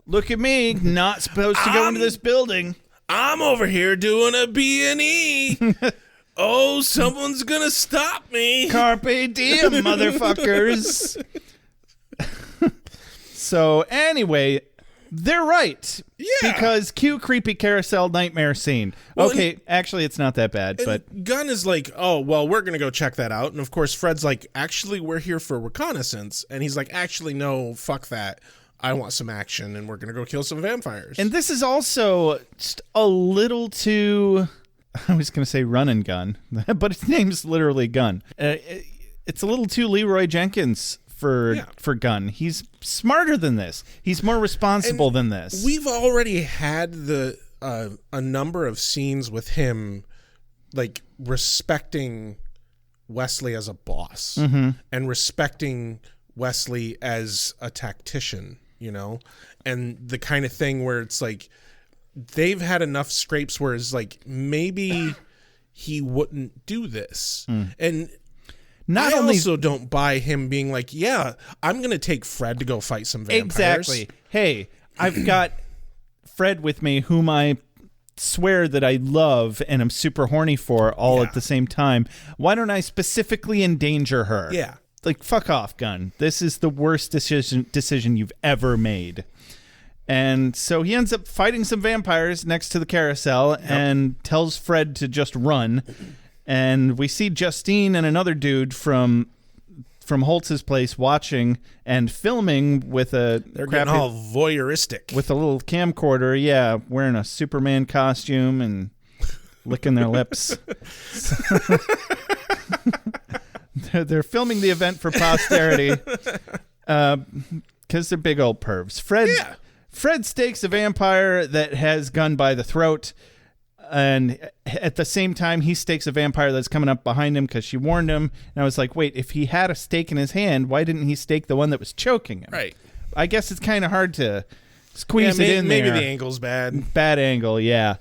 Look at me, not supposed to go into this building. I'm over here doing a B&E. Oh, someone's gonna stop me. Carpe diem, motherfuckers. So anyway, they're right. Yeah. Because cue creepy carousel nightmare scene. Well, Okay, actually it's not that bad, but Gunn is like, oh, well, we're going to go check that out. And of course, Fred's like, actually, we're here for reconnaissance. And he's like, actually, no, fuck that. I want some action, and we're going to go kill some vampires. and this is also just a little too, I was going to say run and gun, but its name's literally Gun. It's a little too Leroy Jenkins for Gunn. He's smarter than this. He's more responsible than this. We've already had a number of scenes with him, like, respecting Wesley as a boss and respecting Wesley as a tactician, you know, and the kind of thing where it's like they've had enough scrapes where it's like maybe he wouldn't do this. And Not I only also don't buy him being like, yeah, I'm going to take Fred to go fight some vampires. exactly. Hey, I've got Fred with me, whom I swear that I love and I'm super horny for all at the same time. Why don't I specifically endanger her? Yeah. Like, fuck off, Gunn. This is the worst decision you've ever made. And so he ends up fighting some vampires next to the carousel and tells Fred to just run. And we see Justine and another dude from Holtz's place watching and filming with a They're getting all voyeuristic. with a little camcorder, wearing a Superman costume and licking their lips. they're filming the event for posterity because they're big old pervs. Fred stakes a vampire that has Gunn by the throat, and at the same time, he stakes a vampire that's coming up behind him because she warned him. And I was like, wait, if he had a stake in his hand, why didn't he stake the one that was choking him? Right. I guess it's kind of hard to squeeze it in there. Maybe the angle's bad. Bad angle, yeah.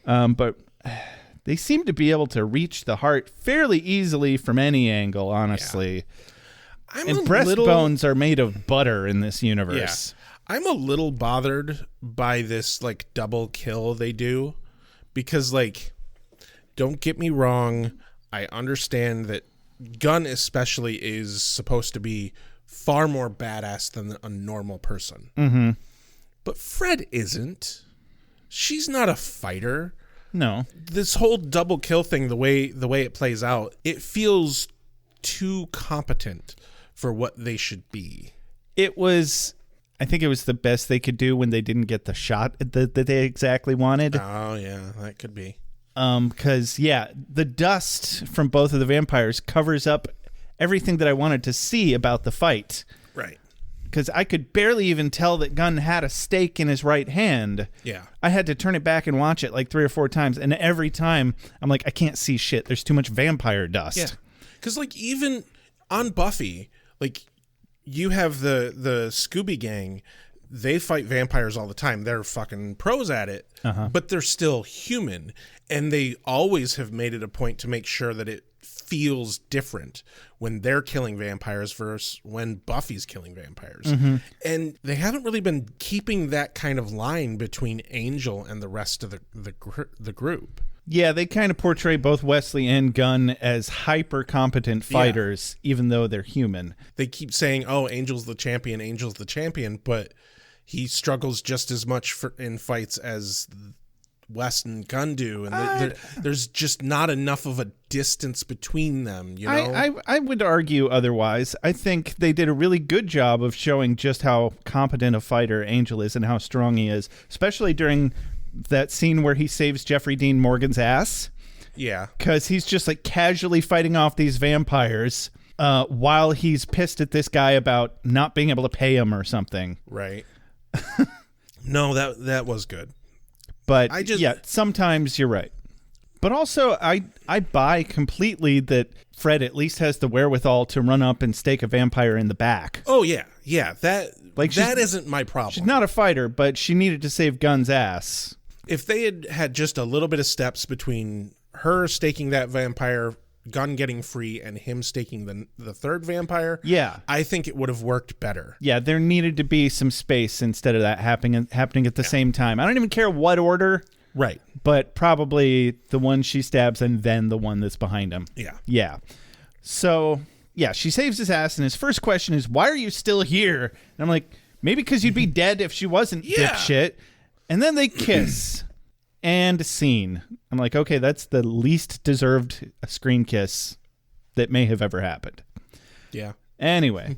But they seem to be able to reach the heart fairly easily from any angle, honestly. Yeah. And breastbones are made of butter in this universe. Yeah. I'm a little bothered by this like double kill they do because like, don't get me wrong, I understand that Gunn especially is supposed to be far more badass than a normal person. Mm-hmm. But Fred isn't. She's not a fighter. No. This whole double kill thing, the way it plays out, it feels too competent for what they should be. I think it was the best they could do when they didn't get the shot that they exactly wanted. Oh, yeah, that could be. Because, the dust from both of the vampires covers up everything that I wanted to see about the fight. Right. Because I could barely even tell that Gunn had a stake in his right hand. Yeah. I had to turn it back and watch it like 3 or 4 times. And every time, I'm like, I can't see shit. There's too much vampire dust. Yeah. Because, like, even on Buffy, like, you have the Scooby Gang. They fight vampires all the time. They're fucking pros at it. But they're still human. And they always have made it a point to make sure that it feels different when they're killing vampires versus when Buffy's killing vampires. And they haven't really been keeping that kind of line between Angel and the rest of the group. Yeah, they kind of portray both Wesley and Gunn as hyper competent fighters, even though they're human. They keep saying, "Oh, Angel's the champion," but he struggles just as much in fights as Wes and Gunn do, and there's just not enough of a distance between them. You know, I would argue otherwise. I think they did a really good job of showing just how competent a fighter Angel is and how strong he is, especially during that scene where he saves Jeffrey Dean Morgan's ass. Yeah. Because he's just like casually fighting off these vampires while he's pissed at this guy about not being able to pay him or something. Right. No, that was good. But sometimes you're right. But also, I buy completely that Fred at least has the wherewithal to run up and stake a vampire in the back. Oh, yeah. Yeah, that isn't my problem. She's not a fighter, but she needed to save Gunn's ass. If they had just a little bit of steps between her staking that vampire, Gunn getting free, and him staking the third vampire, I think it would have worked better. Yeah, there needed to be some space instead of that happening at the same time. I don't even care what order. Right. But probably the one she stabs and then the one that's behind him. Yeah. Yeah. So, she saves his ass, and his first question is, why are you still here? And I'm like, maybe because you'd be dead if she wasn't, dipshit. And then they kiss. And scene. I'm like, okay, that's the least deserved screen kiss that may have ever happened. Yeah. Anyway,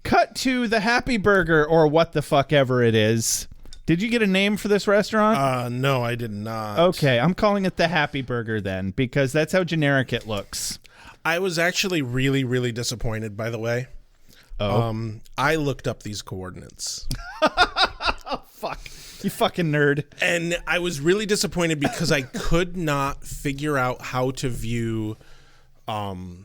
cut to the Happy Burger or what the fuck ever it is. Did you get a name for this restaurant? No, I did not. Okay, I'm calling it the Happy Burger then, because that's how generic it looks. I was actually really, really disappointed, by the way. Oh. I looked up these coordinates. Oh, fuck. You fucking nerd. And I was really disappointed because I could not figure out how to view old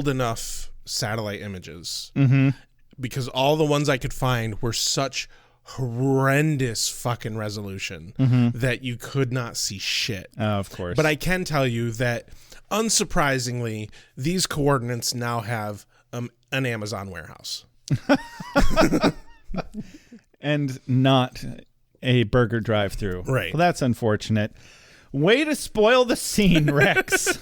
enough satellite images. Mm-hmm. Because all the ones I could find were such horrendous fucking resolution that you could not see shit. Of course. But I can tell you that, unsurprisingly, these coordinates now have an Amazon warehouse. And not a burger drive-through. Right. Well, that's unfortunate. Way to spoil the scene, Rex.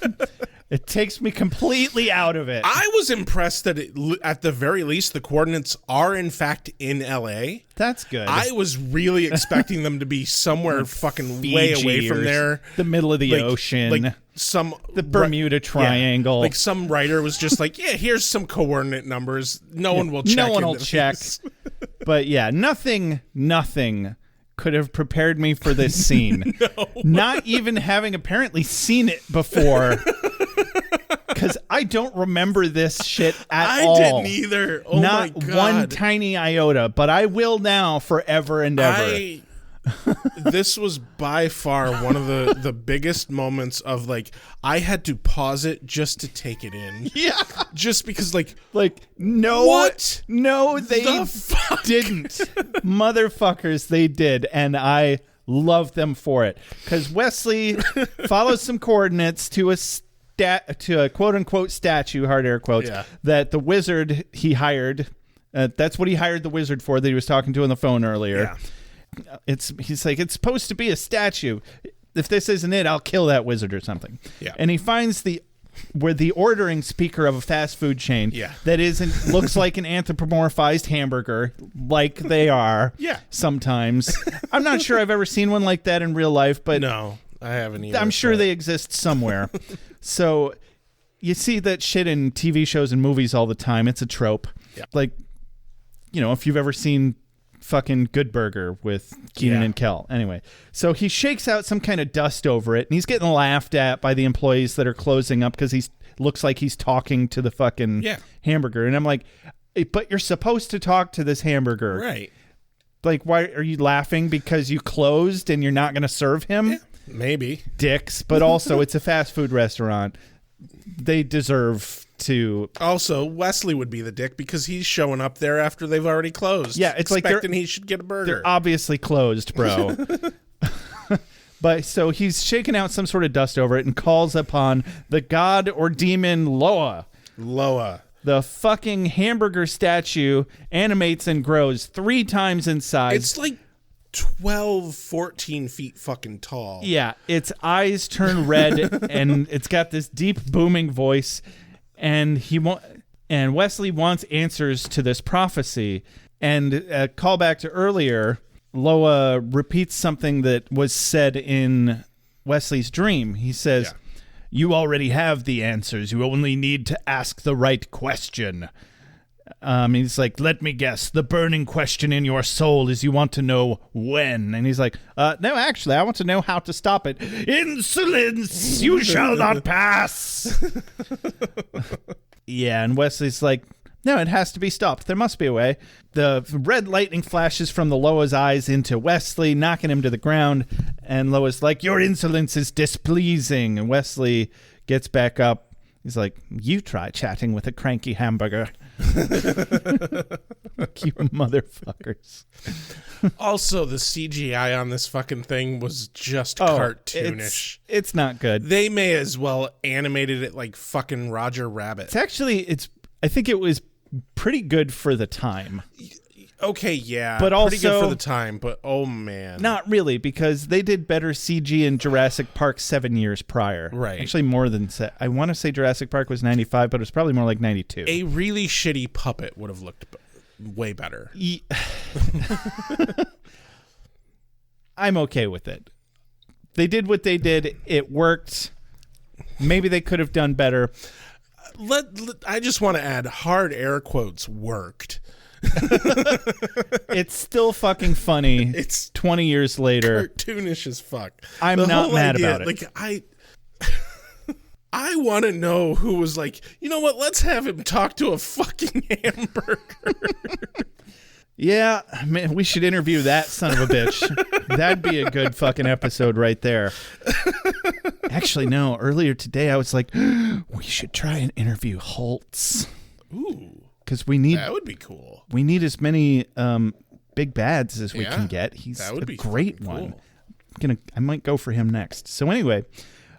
It takes me completely out of it. I was impressed that at the very least, the coordinates are in fact in LA. That's good. I was really expecting them to be somewhere fucking Fiji way away from there. The middle of the ocean. Like the Bermuda Triangle. Yeah, like some writer was just like, here's some coordinate numbers. No one will check. No one will check. But nothing could have prepared me for this scene. No. Not even having apparently seen it before. because I don't remember this shit at I all. didn't either. Oh Not my God. one tiny iota, but I will now forever and ever. This was by far one of the biggest moments of like I had to pause it just to take it in. Yeah. Just because like no, what? No, they The fuck? didn't. Motherfuckers, they did, and I love them for it because Wesley follows some coordinates to a quote unquote statue, hard air quotes, that the wizard he hired. That's what he hired the wizard for that he was talking to on the phone earlier. Yeah. He's like, it's supposed to be a statue. If this isn't it, I'll kill that wizard or something. Yeah. And he finds the ordering speaker of a fast food chain that looks like an anthropomorphized hamburger, like they are sometimes. I'm not sure I've ever seen one like that in real life, but no, I haven't either. I'm sure they exist somewhere. So you see that shit in TV shows and movies all the time. It's a trope. Yeah. Like, if you've ever seen fucking Good Burger with Keenan and Kel. Anyway, so he shakes out some kind of dust over it, and he's getting laughed at by the employees that are closing up because he looks like he's talking to the fucking hamburger. And I'm like, but you're supposed to talk to this hamburger. Right. Like, why are you laughing? Because you closed and you're not going to serve him? Yeah, maybe. Dicks. But also, it's a fast food restaurant. They deserve to. Also, Wesley would be the dick because he's showing up there after they've already closed. Yeah, it's expecting he should get a burger. They're obviously closed, bro. But so he's shaking out some sort of dust over it and calls upon the god or demon AwA. The fucking hamburger statue animates and grows 3 times in size. It's like 12, 14 feet fucking tall. Yeah, its eyes turn red and it's got this deep booming voice, and Wesley wants answers to this prophecy. And a callback to earlier, AwA repeats something that was said in Wesley's dream. He says, "You already have the answers. You only need to ask the right question." He's like, "Let me guess. The burning question in your soul is you want to know when." And he's like, "No, actually, I want to know how to stop it." "Insolence, you shall not pass." Yeah, and Wesley's like, "No, it has to be stopped. There must be a way." The red lightning flashes from the AwA's eyes into Wesley, knocking him to the ground. And AwA's like, "Your insolence is displeasing." And Wesley gets back up. He's like, "You try chatting with a cranky hamburger." You motherfuckers. Also, the CGI on this fucking thing was just cartoonish. It's not good. They may as well animated it like fucking Roger Rabbit. I think it was pretty good for the time. Okay, yeah, but also pretty good for the time, but oh man. Not really, because they did better CG in Jurassic Park 7 years prior. Right. Actually, more than I want to say Jurassic Park was 95, but it was probably more like 92. A really shitty puppet would have looked way better. I'm okay with it. They did what they did. It worked. Maybe they could have done better. I just want to add hard air quotes worked. It's still fucking funny. It's 20 years later. Cartoonish as fuck. I'm not mad about it. Like I want to know who was like, you know what? Let's have him talk to a fucking hamburger. Yeah, man, we should interview that son of a bitch. That'd be a good fucking episode right there. Actually, no. Earlier today, I was like, we should try and interview Holtz. Ooh. Because that would be cool. We need as many big bads as we can get. He's a great one. Cool. I might go for him next. So anyway,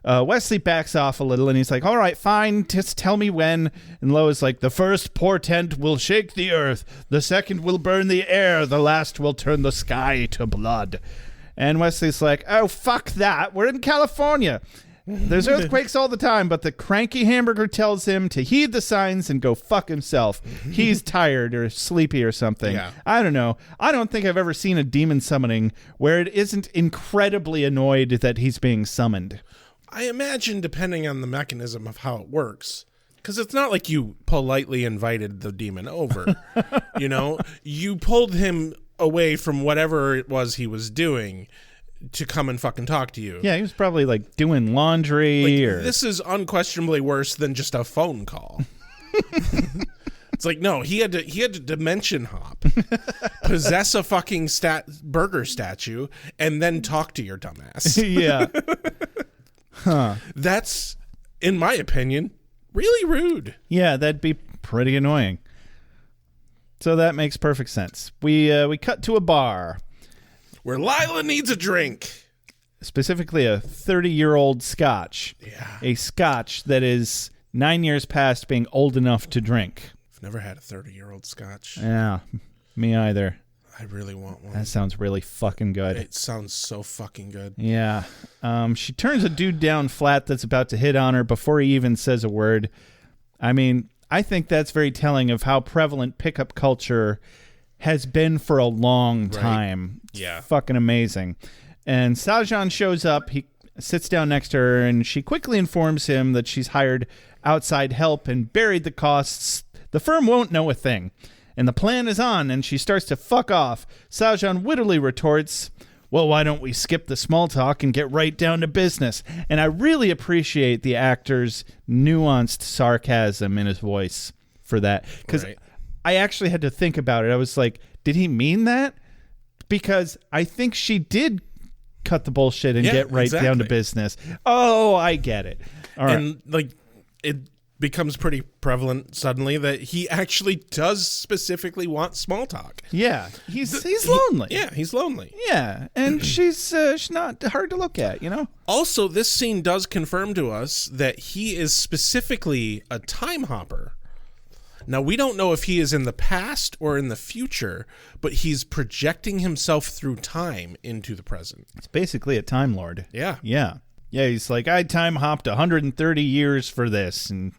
Wesley backs off a little and he's like, "All right, fine, just tell me when." And AwA's like, "The first portent will shake the earth, the second will burn the air, the last will turn the sky to blood." And Wesley's like, "Oh, fuck that. We're in California. There's earthquakes all the time," but the cranky hamburger tells him to heed the signs and go fuck himself. He's tired or sleepy or something. Yeah. I don't know. I don't think I've ever seen a demon summoning where it isn't incredibly annoyed that he's being summoned. I imagine, depending on the mechanism of how it works, because it's not like you politely invited the demon over. You pulled him away from whatever it was he was doing to come and fucking talk to you. Yeah, he was probably like doing laundry or this is unquestionably worse than just a phone call. It's like, no, he had to dimension hop, possess a fucking burger statue, and then talk to your dumbass. Yeah. Huh. That's, in my opinion, really rude. Yeah, that'd be pretty annoying. So that makes perfect sense. We cut to a bar where Lila needs a drink. Specifically a 30-year-old scotch. Yeah. A scotch that is 9 years past being old enough to drink. I've never had a 30-year-old scotch. Yeah, me either. I really want one. That sounds really fucking good. It sounds so fucking good. Yeah. She turns a dude down flat that's about to hit on her before he even says a word. I mean, I think that's very telling of how prevalent pickup culture has been for a long time. Right. Yeah. It's fucking amazing. And Sajan shows up. He sits down next to her, and she quickly informs him that she's hired outside help and buried the costs. The firm won't know a thing. And the plan is on, and she starts to fuck off. Sajan wittily retorts, well, why don't we skip the small talk and get right down to business? And I really appreciate the actor's nuanced sarcasm in his voice for that. Because I actually had to think about it. I was like, did he mean that? Because I think she did cut the bullshit and get right down to business. Oh, I get it. All right. And like it becomes pretty prevalent suddenly that he actually does specifically want small talk. Yeah, he's lonely. He's lonely. Yeah, and she's not hard to look at, you know? Also, this scene does confirm to us that he is specifically a time hopper. Now, we don't know if he is in the past or in the future, but he's projecting himself through time into the present. It's basically a Time Lord. Yeah. Yeah. Yeah, he's like, I time hopped 130 years for this, and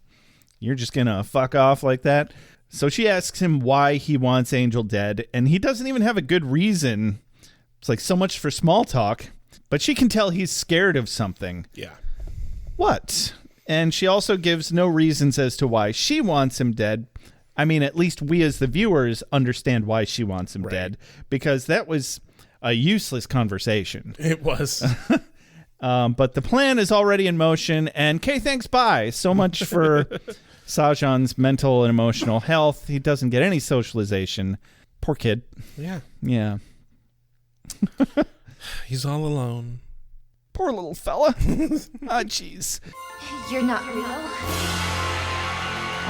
you're just going to fuck off like that? So she asks him why he wants Angel dead, and he doesn't even have a good reason. It's like, so much for small talk. But she can tell he's scared of something. Yeah. What? And she also gives no reasons as to why she wants him dead. I mean, at least we as the viewers understand why she wants him dead, because that was a useless conversation. It was. But the plan is already in motion, and Kay thanks bye. So much for Sajan's mental and emotional health. He doesn't get any socialization. Poor kid. Yeah. Yeah. He's all alone. Poor little fella. Ah, jeez. You're not real. Or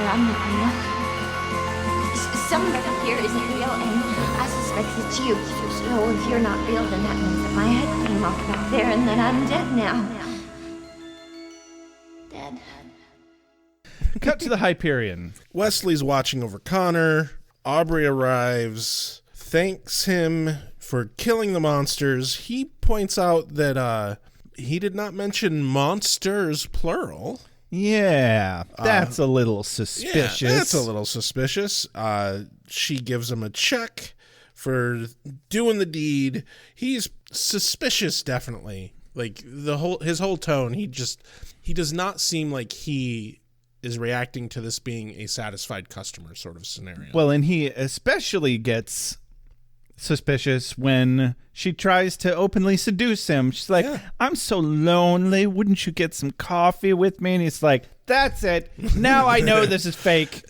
I'm not real. Somebody here isn't real, and I suspect it's you. So if you're not real, then that means that my head came off back there, and that I'm dead now. Dead. Cut to the Hyperion. Wesley's watching over Connor. Aubrey arrives, thanks him for killing the monsters. He points out that he did not mention monsters, plural. Yeah, that's a little suspicious. Yeah, that's a little suspicious. She gives him a check for doing the deed. He's suspicious, definitely. Like his whole tone, he does not seem like he is reacting to this being a satisfied customer sort of scenario. Well, and he especially gets suspicious when she tries to openly seduce him. She's like, I'm so lonely. Wouldn't you get some coffee with me? And he's like, that's it. Now I know this is fake.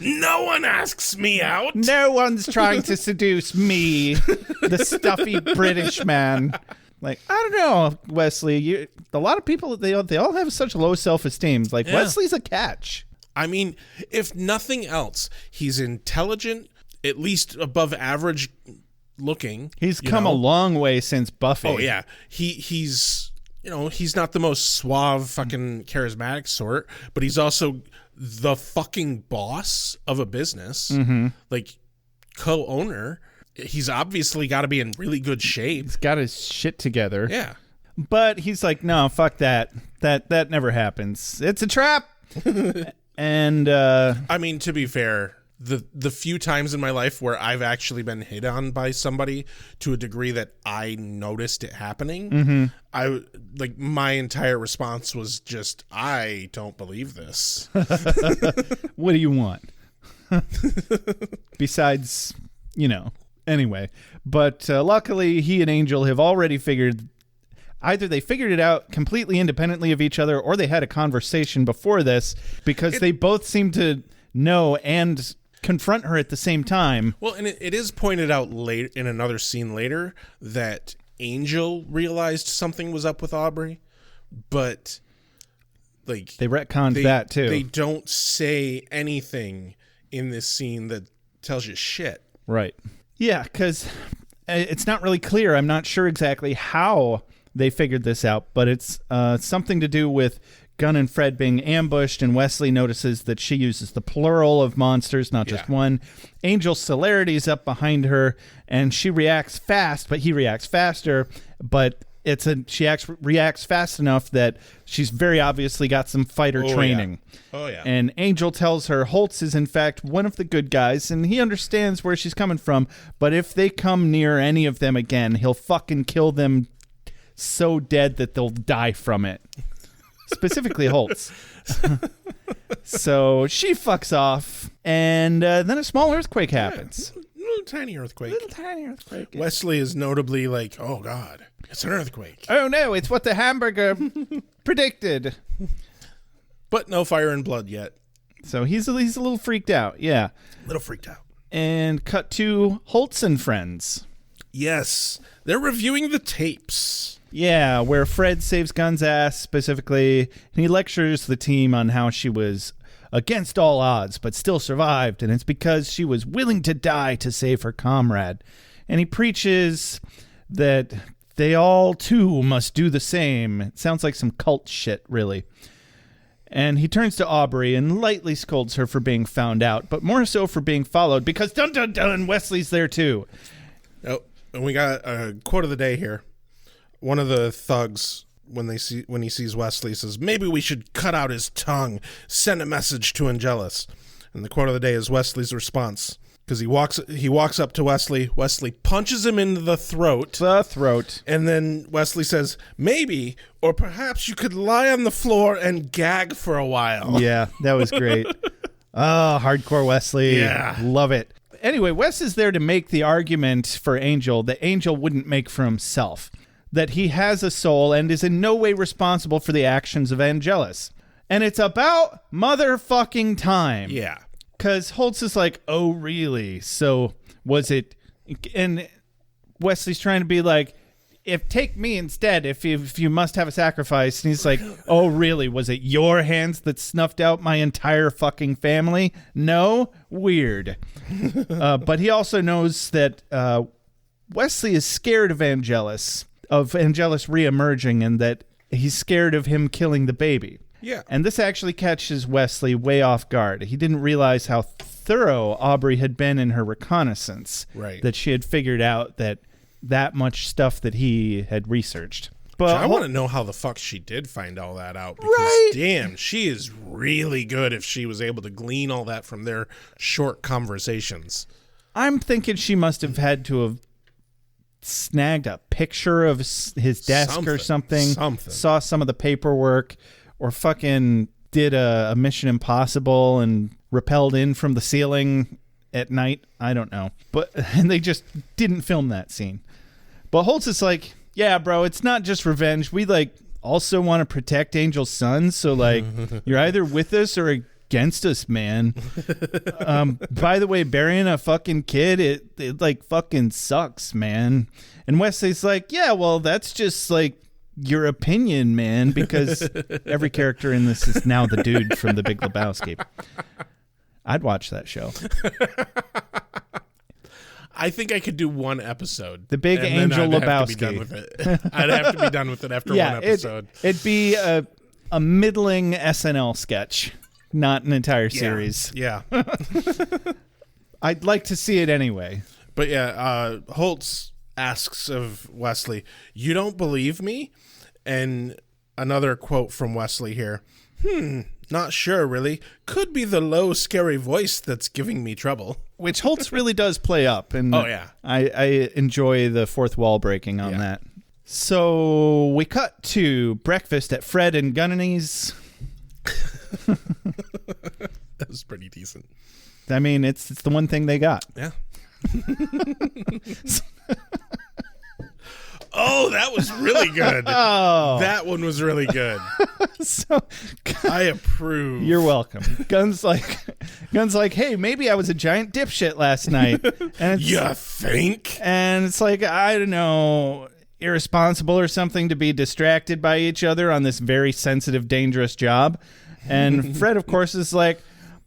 No one asks me out. No one's trying to seduce me, the stuffy British man. Like, I don't know, Wesley. A lot of people, they all have such low self-esteem. Like, Wesley's a catch. I mean, if nothing else, he's intelligent, at least above average looking. He's come a long way since Buffy. Oh yeah, he's he's not the most suave, fucking charismatic sort, but he's also the fucking boss of a business, like co-owner. He's obviously got to be in really good shape. He's got his shit together. Yeah, but he's like, no, fuck that. That never happens. It's a trap. And I mean, to be fair, the few times in my life where I've actually been hit on by somebody to a degree that I noticed it happening, my entire response was just, I don't believe this. What do you want? Besides, Anyway, but luckily he and Angel have already figured, either they figured it out completely independently of each other, or they had a conversation before this, because they both seem to know and confront her at the same time. Well, and it is pointed out later in another scene later that Angel realized something was up with Aubrey, but like they retconned that too. They don't say anything in this scene that tells you shit. Right. Yeah, because it's not really clear. I'm not sure exactly how they figured this out, but it's something to do with Gunn and Fred being ambushed, and Wesley notices that she uses the plural of monsters, not just one. Angel's celerity is up behind her, and she reacts fast, but he reacts faster, but she reacts fast enough that she's very obviously got some fighter training. Yeah. Oh, yeah. And Angel tells her Holtz is in fact one of the good guys, and he understands where she's coming from, but if they come near any of them again, he'll fucking kill them so dead that they'll die from it. Specifically Holtz. So she fucks off, and then a small earthquake happens. Little tiny earthquake. Wesley is notably like, oh God, it's an earthquake. Oh no, it's what the hamburger predicted. But no fire and blood yet. So he's a little freaked out, yeah. A little freaked out. And cut to Holtz and friends. Yes, they're reviewing the tapes. Yeah, where Fred saves Gunn's ass specifically, and he lectures the team on how she was against all odds but still survived, and it's because she was willing to die to save her comrade. And he preaches that they all too must do the same. It sounds like some cult shit, really. And he turns to Aubrey and lightly scolds her for being found out, but more so for being followed, because dun dun dun, Wesley's there too. Oh, and we got a quote of the day here. One of the thugs, when he sees Wesley, says, "Maybe we should cut out his tongue, send a message to Angelus." And the quote of the day is Wesley's response, because he walks up to Wesley. Wesley punches him in the throat. And then Wesley says, "Maybe, or perhaps you could lie on the floor and gag for a while." Yeah, that was great. Oh, hardcore Wesley. Yeah. Love it. Anyway, Wes is there to make the argument for Angel that Angel wouldn't make for himself. That he has a soul and is in no way responsible for the actions of Angelus. And it's about motherfucking time. Yeah. Because Holtz is like, oh, really? So was it... And Wesley's trying to be like, take me instead if you must have a sacrifice. And he's like, oh, really? Was it your hands that snuffed out my entire fucking family? No? Weird. But he also knows that Wesley is scared of Angelus reemerging, and that he's scared of him killing the baby. Yeah. And this actually catches Wesley way off guard. He didn't realize how thorough Aubrey had been in her reconnaissance. Right. That she had figured out that much stuff that he had researched. But I want to know how the fuck she did find all that out. Because damn, she is really good if she was able to glean all that from their short conversations. I'm thinking she must have had to have snagged a picture of his desk or something, saw some of the paperwork, or fucking did a Mission Impossible and rappelled in from the ceiling at night. I don't know. And they just didn't film that scene. But Holtz is like, yeah, bro, it's not just revenge. We also want to protect Angel's son. So you're either with us or against us, man. By the way, burying a fucking kid, it fucking sucks, man. And Wesley's like, yeah, well, that's just your opinion, man, because every character in this is now the dude from The Big Lebowski. I'd watch that show. I think I could do one episode. The Big Angel Lebowski. I'd have to be done with it after one episode. It'd be a middling SNL sketch, not an entire series. Yeah. I'd like to see it anyway. But yeah, Holtz asks of Wesley, "You don't believe me?" And another quote from Wesley here. Not sure, really. Could be the low, scary voice that's giving me trouble. Which Holtz really does play up. And oh, yeah. I enjoy the fourth wall breaking on that. So we cut to breakfast at Fred and Gunnany's. That was pretty decent. I mean, it's the one thing they got. Yeah. Oh, that was really good. Oh. That one was really good. So I approve. you're welcome. Gun's like, hey, maybe I was a giant dipshit last night. And it's, You think? and it's like, I don't know, irresponsible or something to be distracted by each other on this very sensitive, dangerous job. And Fred, of course, is like,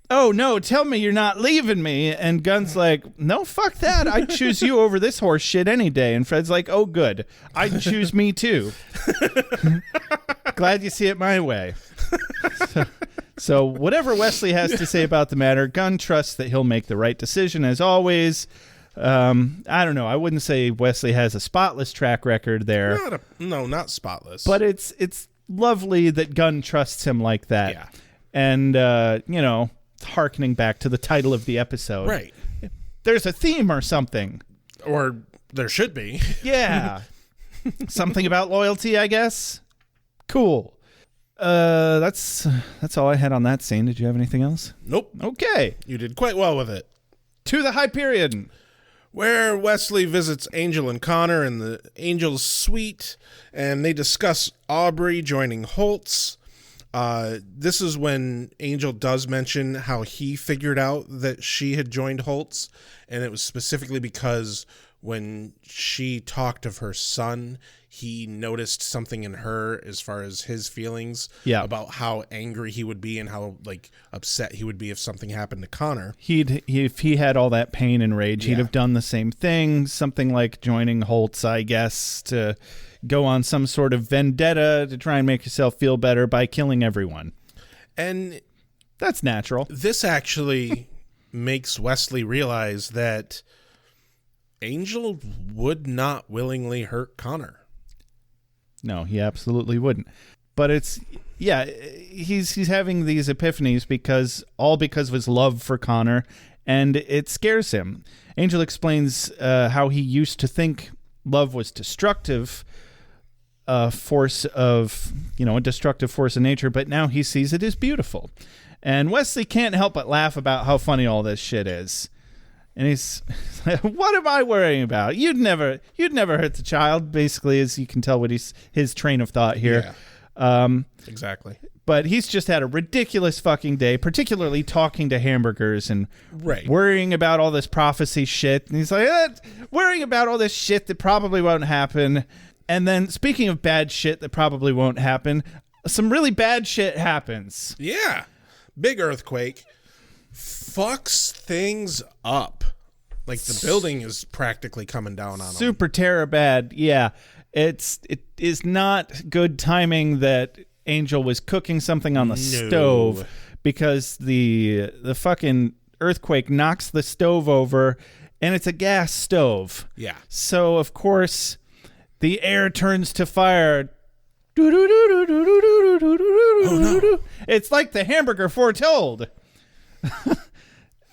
oh, no, tell me you're not leaving me. And Gun's like, no, fuck that. I'd choose you over this horse shit any day. And Fred's like, oh, good. I'd choose me, too. Glad you see it my way. So whatever Wesley has to say about the matter, Gunn trusts that he'll make the right decision, as always. I don't know. I wouldn't say Wesley has a spotless track record there. Not spotless. But it's lovely that Gunn trusts him like that. Yeah. And, hearkening back to the title of the episode. Right. There's a theme or something. Or there should be. Yeah. Something about loyalty, I guess. Cool. That's all I had on that scene. Did you have anything else? Nope. Okay. You did quite well with it. To the Hyperion, where Wesley visits Angel and Connor in the Angel's suite, and they discuss Aubrey joining Holtz. This is when Angel does mention how he figured out that she had joined Holtz, and it was specifically because when she talked of her son, he noticed something in her as far as his feelings about how angry he would be and how upset he would be if something happened to Connor. If he had all that pain and rage, he'd have done the same thing, something like joining Holtz, I guess, to go on some sort of vendetta to try and make yourself feel better by killing everyone. And that's natural. This actually makes Wesley realize that Angel would not willingly hurt Connor. No, he absolutely wouldn't. But he's having these epiphanies because of his love for Connor, and it scares him. Angel explains how he used to think love was destructive, a destructive force of nature, but now he sees it as beautiful. And Wesley can't help but laugh about how funny all this shit is. And he's like, what am I worrying about? You'd never hurt the child, basically, as you can tell what his train of thought here. Yeah. Exactly. But he's just had a ridiculous fucking day, particularly talking to hamburgers and worrying about all this prophecy shit. And he's like, worrying about all this shit that probably won't happen. And then, speaking of bad shit that probably won't happen, some really bad shit happens. Yeah. Big earthquake. Fucks things up. Like the building is practically coming down on them. Super terror bad. Yeah. It is not good timing that Angel was cooking something on the stove, because the fucking earthquake knocks the stove over, and it's a gas stove. Yeah. So of course the air turns to fire. Oh, no. It's like the hamburger foretold.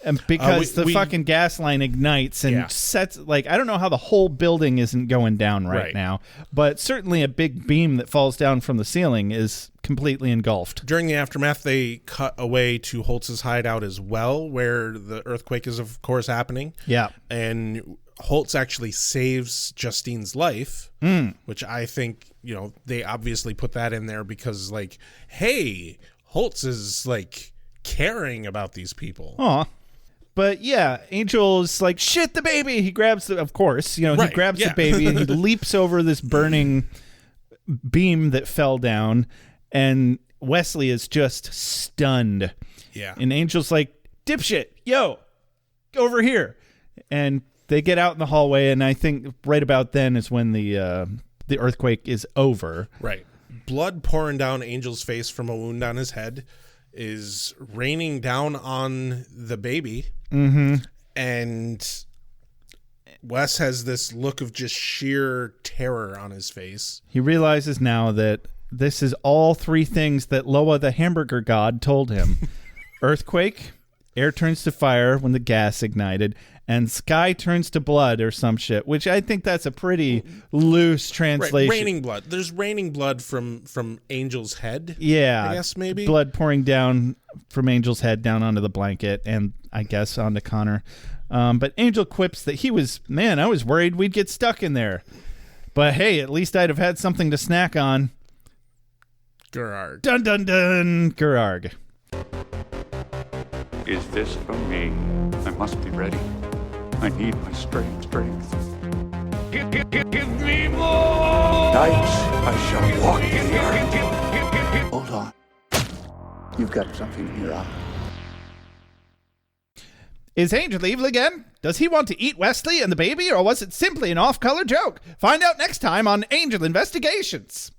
And because the fucking gas line ignites and sets, I don't know how the whole building isn't going down right now, but certainly a big beam that falls down from the ceiling is completely engulfed. During the aftermath, they cut away to Holtz's hideout as well, where the earthquake is, of course, happening. Yeah. And Holtz actually saves Justine's life, which I think, they obviously put that in there because, hey, Holtz is, caring about these people. Aw. But yeah, Angel's like, shit, the baby. He grabs he grabs the baby and he leaps over this burning beam that fell down. And Wesley is just stunned. Yeah. And Angel's like, dipshit, yo, over here. And they get out in the hallway. And I think right about then is when the earthquake is over. Right. Blood pouring down Angel's face from a wound on his head is raining down on the baby. Mm-hmm. And Wes has this look of just sheer terror on his face. He realizes now that this is all three things that AwA, the hamburger god, told him. Earthquake, air turns to fire when the gas ignited, and sky turns to blood or some shit, which I think that's a pretty loose translation. Right, raining blood. There's raining blood from Angel's head. Yeah. I guess maybe. Blood pouring down from Angel's head down onto the blanket and I guess onto Connor. But Angel quips that I was worried we'd get stuck in there. But hey, at least I'd have had something to snack on. Gerard. Dun dun dun, Gerard. Is this for me? I must be ready. I need my strength. Give me more! Night, I shall walk the earth. Hold on. You've got something in your eye. Is Angel evil again? Does he want to eat Wesley and the baby, or was it simply an off-color joke? Find out next time on Angel Investigations.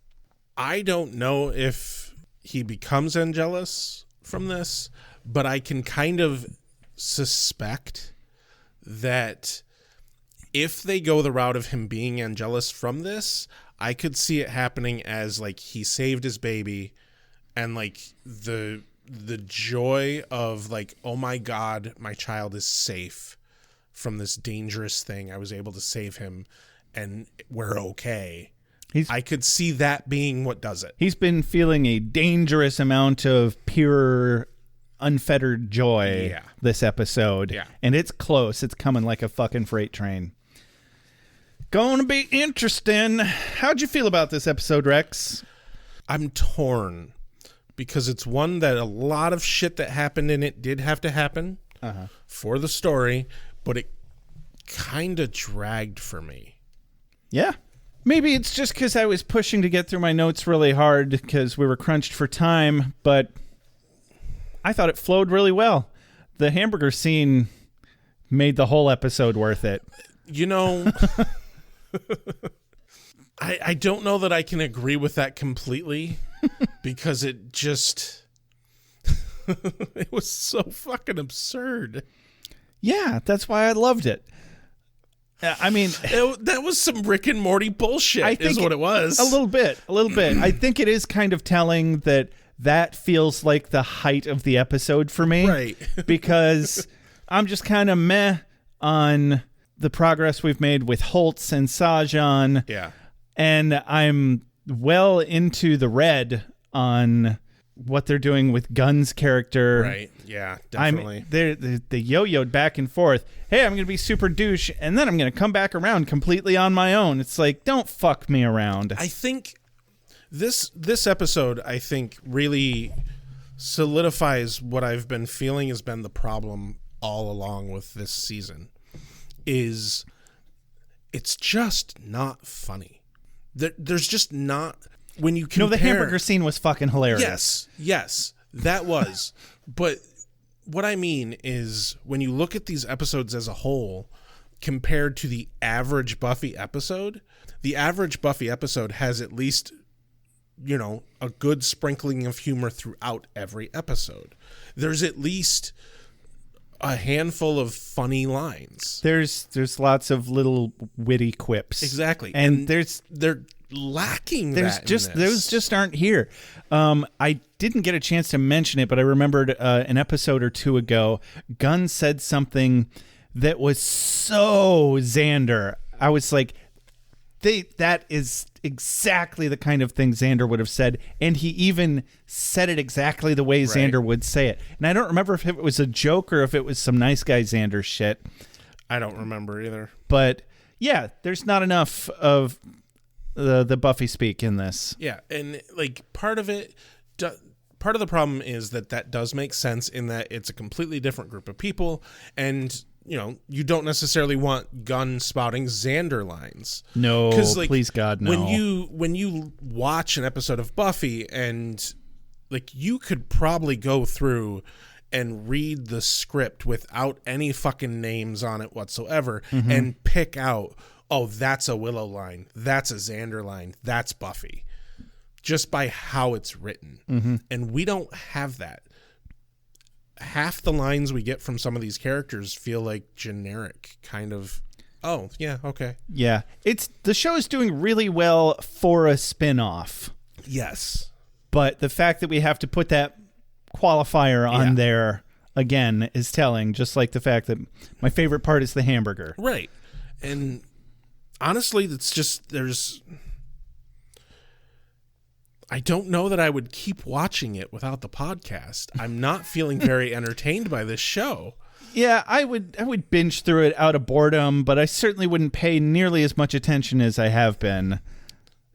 I don't know if he becomes Angelus from this, but I can kind of suspect that if they go the route of him being Angelus from this, I could see it happening as like he saved his baby and like the joy of like, oh my God, my child is safe from this dangerous thing. I was able to save him and we're okay. I could see that being what does it. He's been feeling a dangerous amount of pure, unfettered joy this episode. Yeah. And it's close. It's coming like a fucking freight train. Gonna be interesting. How'd you feel about this episode, Rex? I'm torn because it's one that a lot of shit that happened in it did have to happen for the story, but it kind of dragged for me. Yeah. Maybe it's just because I was pushing to get through my notes really hard because we were crunched for time, but I thought it flowed really well. The hamburger scene made the whole episode worth it. You know, I don't know that I can agree with that completely because it just, it was so fucking absurd. Yeah, that's why I loved it. I mean, that was some Rick and Morty bullshit is what it was. A little bit. I think it is kind of telling that feels like the height of the episode for me. Right. Because I'm just kind of meh on the progress we've made with Holtz and Sajan. Yeah. And I'm well into the red on what they're doing with Gunn's character. Right. Yeah, definitely. They yo-yoed back and forth. Hey, I'm going to be super douche, and then I'm going to come back around completely on my own. It's like, don't fuck me around. I think this episode, really solidifies what I've been feeling has been the problem all along with this season. Is it's just not funny. There's just not... When you compare... No, the hamburger scene was fucking hilarious. Yes, that was. But what I mean is when you look at these episodes as a whole compared to the average Buffy episode, the average Buffy episode has at least, a good sprinkling of humor throughout every episode. There's at least a handful of funny lines. There's lots of little witty quips. Exactly. And they're lacking that. Those just aren't here. I didn't get a chance to mention it, but I remembered an episode or two ago, Gunn said something that was so Xander. I was like, that is exactly the kind of thing Xander would have said, and he even said it exactly the way Xander would say it. And I don't remember if it was a joke or if it was some nice guy Xander shit. I don't remember either. But yeah, there's not enough of the Buffy speak in this. Yeah, and like part of the problem is that does make sense in that it's a completely different group of people, and you don't necessarily want Gunn spouting Xander lines. No, please God, no. When you watch an episode of Buffy and like you could probably go through and read the script without any fucking names on it whatsoever and pick out, oh, that's a Willow line, that's a Xander line, that's Buffy, just by how it's written. And we don't have that. Half the lines we get from some of these characters feel like generic kind of, oh, yeah, okay. Yeah. The show is doing really well for a spin-off. Yes. But the fact that we have to put that qualifier on there again is telling, just like the fact that my favorite part is the hamburger. Right. And honestly, it's just, I don't know that I would keep watching it without the podcast. I'm not feeling very entertained by this show. Yeah, I would binge through it out of boredom, but I certainly wouldn't pay nearly as much attention as I have been.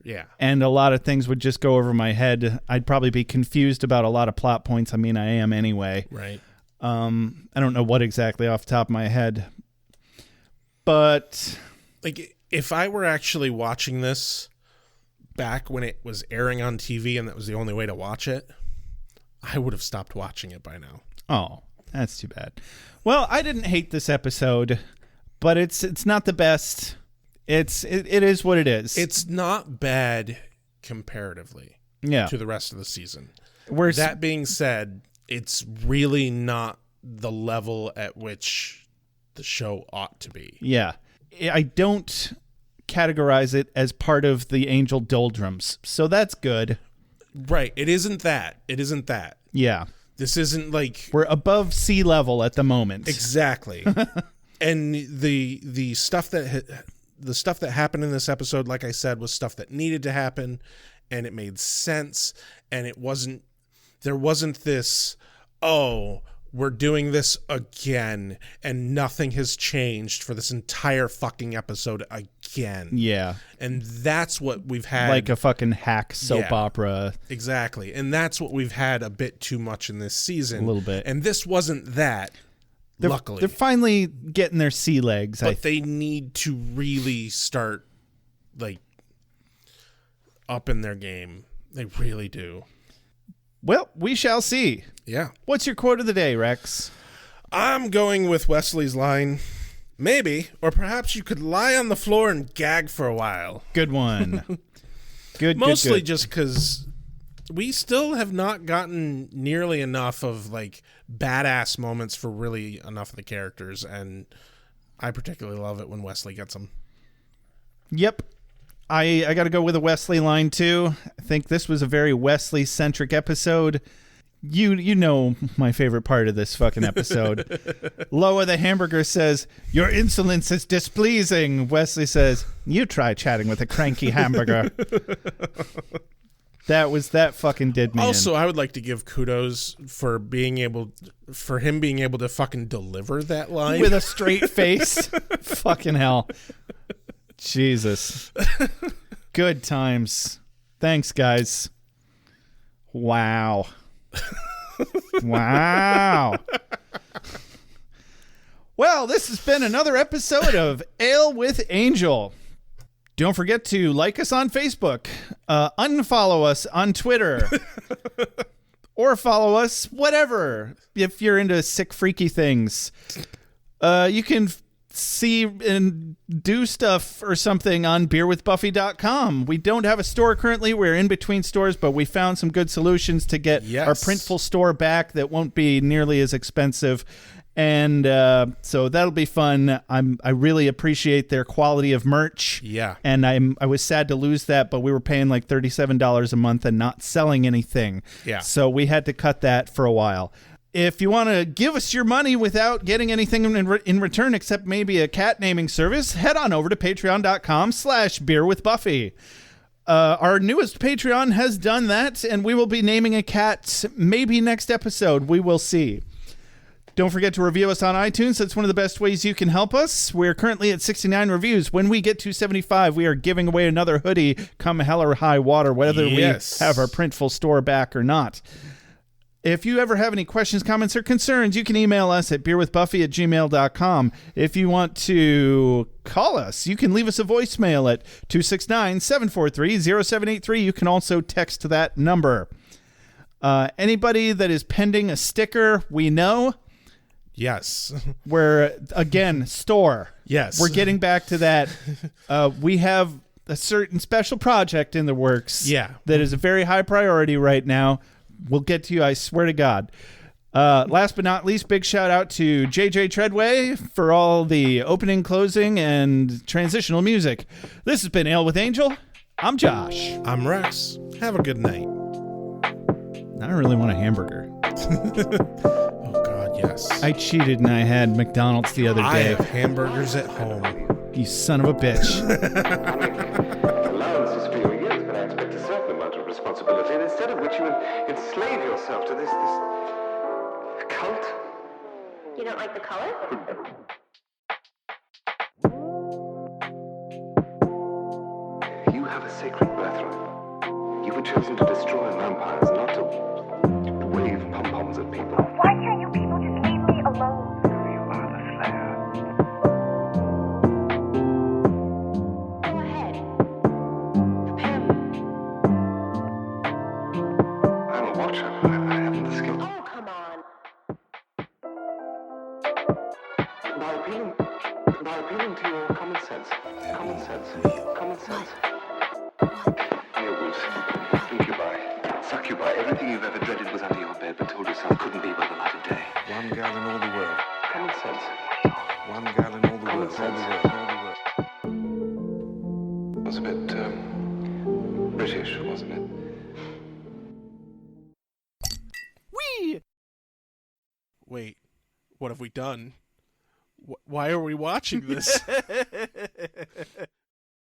Yeah. And a lot of things would just go over my head. I'd probably be confused about a lot of plot points. I mean, I am anyway. Right. I don't know what exactly off the top of my head. But like, if I were actually watching this back when it was airing on TV and that was the only way to watch it, I would have stopped watching it by now. Oh, that's too bad. Well, I didn't hate this episode, but it's not the best. It is what it is. It's not bad comparatively to the rest of the season. That being said, it's really not the level at which the show ought to be. Yeah. I don't categorize it as part of the Angel doldrums, so that's good. Right. It isn't that. Yeah. This isn't like... We're above sea level at the moment. Exactly. And the stuff that happened in this episode, like I said, was stuff that needed to happen, and it made sense, and there wasn't this, oh, we're doing this again, and nothing has changed for this entire fucking episode again. Yeah. And that's what we've had. Like a fucking hack soap opera. Exactly. And that's what we've had a bit too much in this season. A little bit. And this wasn't that, luckily. They're finally getting their sea legs. But they need to really start, like, up in their game. They really do. Well, we shall see. Yeah. What's your quote of the day, Rex? I'm going with Wesley's line, maybe, or perhaps you could lie on the floor and gag for a while. Good one. Mostly good. just because we still have not gotten nearly enough of, like, badass moments for really enough of the characters, and I particularly love it when Wesley gets them. Yep. I got to go with a Wesley line, too. I think this was a very Wesley-centric episode. You know my favorite part of this fucking episode. AwA the hamburger says, "Your insolence is displeasing." Wesley says, "You try chatting with a cranky hamburger." That fucking did me Also, in. I would like to give kudos for him being able to fucking deliver that line. With a straight face. Fucking hell. Jesus. Good times. Thanks, guys. Wow. Wow. Well, this has been another episode of Ale with Angel. Don't forget to like us on Facebook, unfollow us on Twitter, or follow us, whatever, if you're into sick, freaky things. You can see and do stuff or something on beerwithbuffy.com. We don't have a store currently. We're in between stores, but we found some good solutions to get our Printful store back that won't be nearly as expensive. And so that'll be fun. I really appreciate their quality of merch. Yeah. And I was sad to lose that, but we were paying like $37 a month and not selling anything. Yeah. So we had to cut that for a while. If you want to give us your money without getting anything in return except maybe a cat naming service, head on over to patreon.com/beerwithbuffy. Our newest Patreon has done that, and we will be naming a cat maybe next episode. We will see. Don't forget to review us on iTunes. That's one of the best ways you can help us. We're currently at 69 reviews. When we get to 75, we are giving away another hoodie, come hell or high water, whether we have our Printful store back or not. If you ever have any questions, comments, or concerns, you can email us at beerwithbuffy@gmail.com. If you want to call us, you can leave us a voicemail at 269-743-0783. You can also text that number. Anybody that is pending a sticker, we know. Yes. We're, again, store. Yes. We're getting back to that. We have a certain special project in the works. Yeah. That is a very high priority right now. We'll get to you, I swear to God. Last but not least, big shout out to JJ Treadway for all the opening, closing, and transitional music. This has been Ale with Angel. I'm Josh. I'm Rex. Have a good night. I don't really want a hamburger. Oh, God, yes. I cheated and I had McDonald's the other day. I have hamburgers at home. You son of a bitch. Allowance is for your years, but I expect a certain amount of responsibility, and instead of which you enslave yourself to this cult. You don't like the color? You have a sacred birthright. You were chosen to destroy vampires, not to wave pom-poms at people. Why can't you people just leave me alone? You are the Slayer. Go ahead. Him. I'm a watcher. I haven't the skill. Oh, come on. By appealing to your common sense. Werewolves, incubi, succubi, everything you've ever dreaded was under your bed, but told yourself couldn't be by the light of day. One girl in all the world. Common sense. One girl in all the world. It was a bit, British, wasn't it? Whee! Wait, what have we done? Why are we watching this?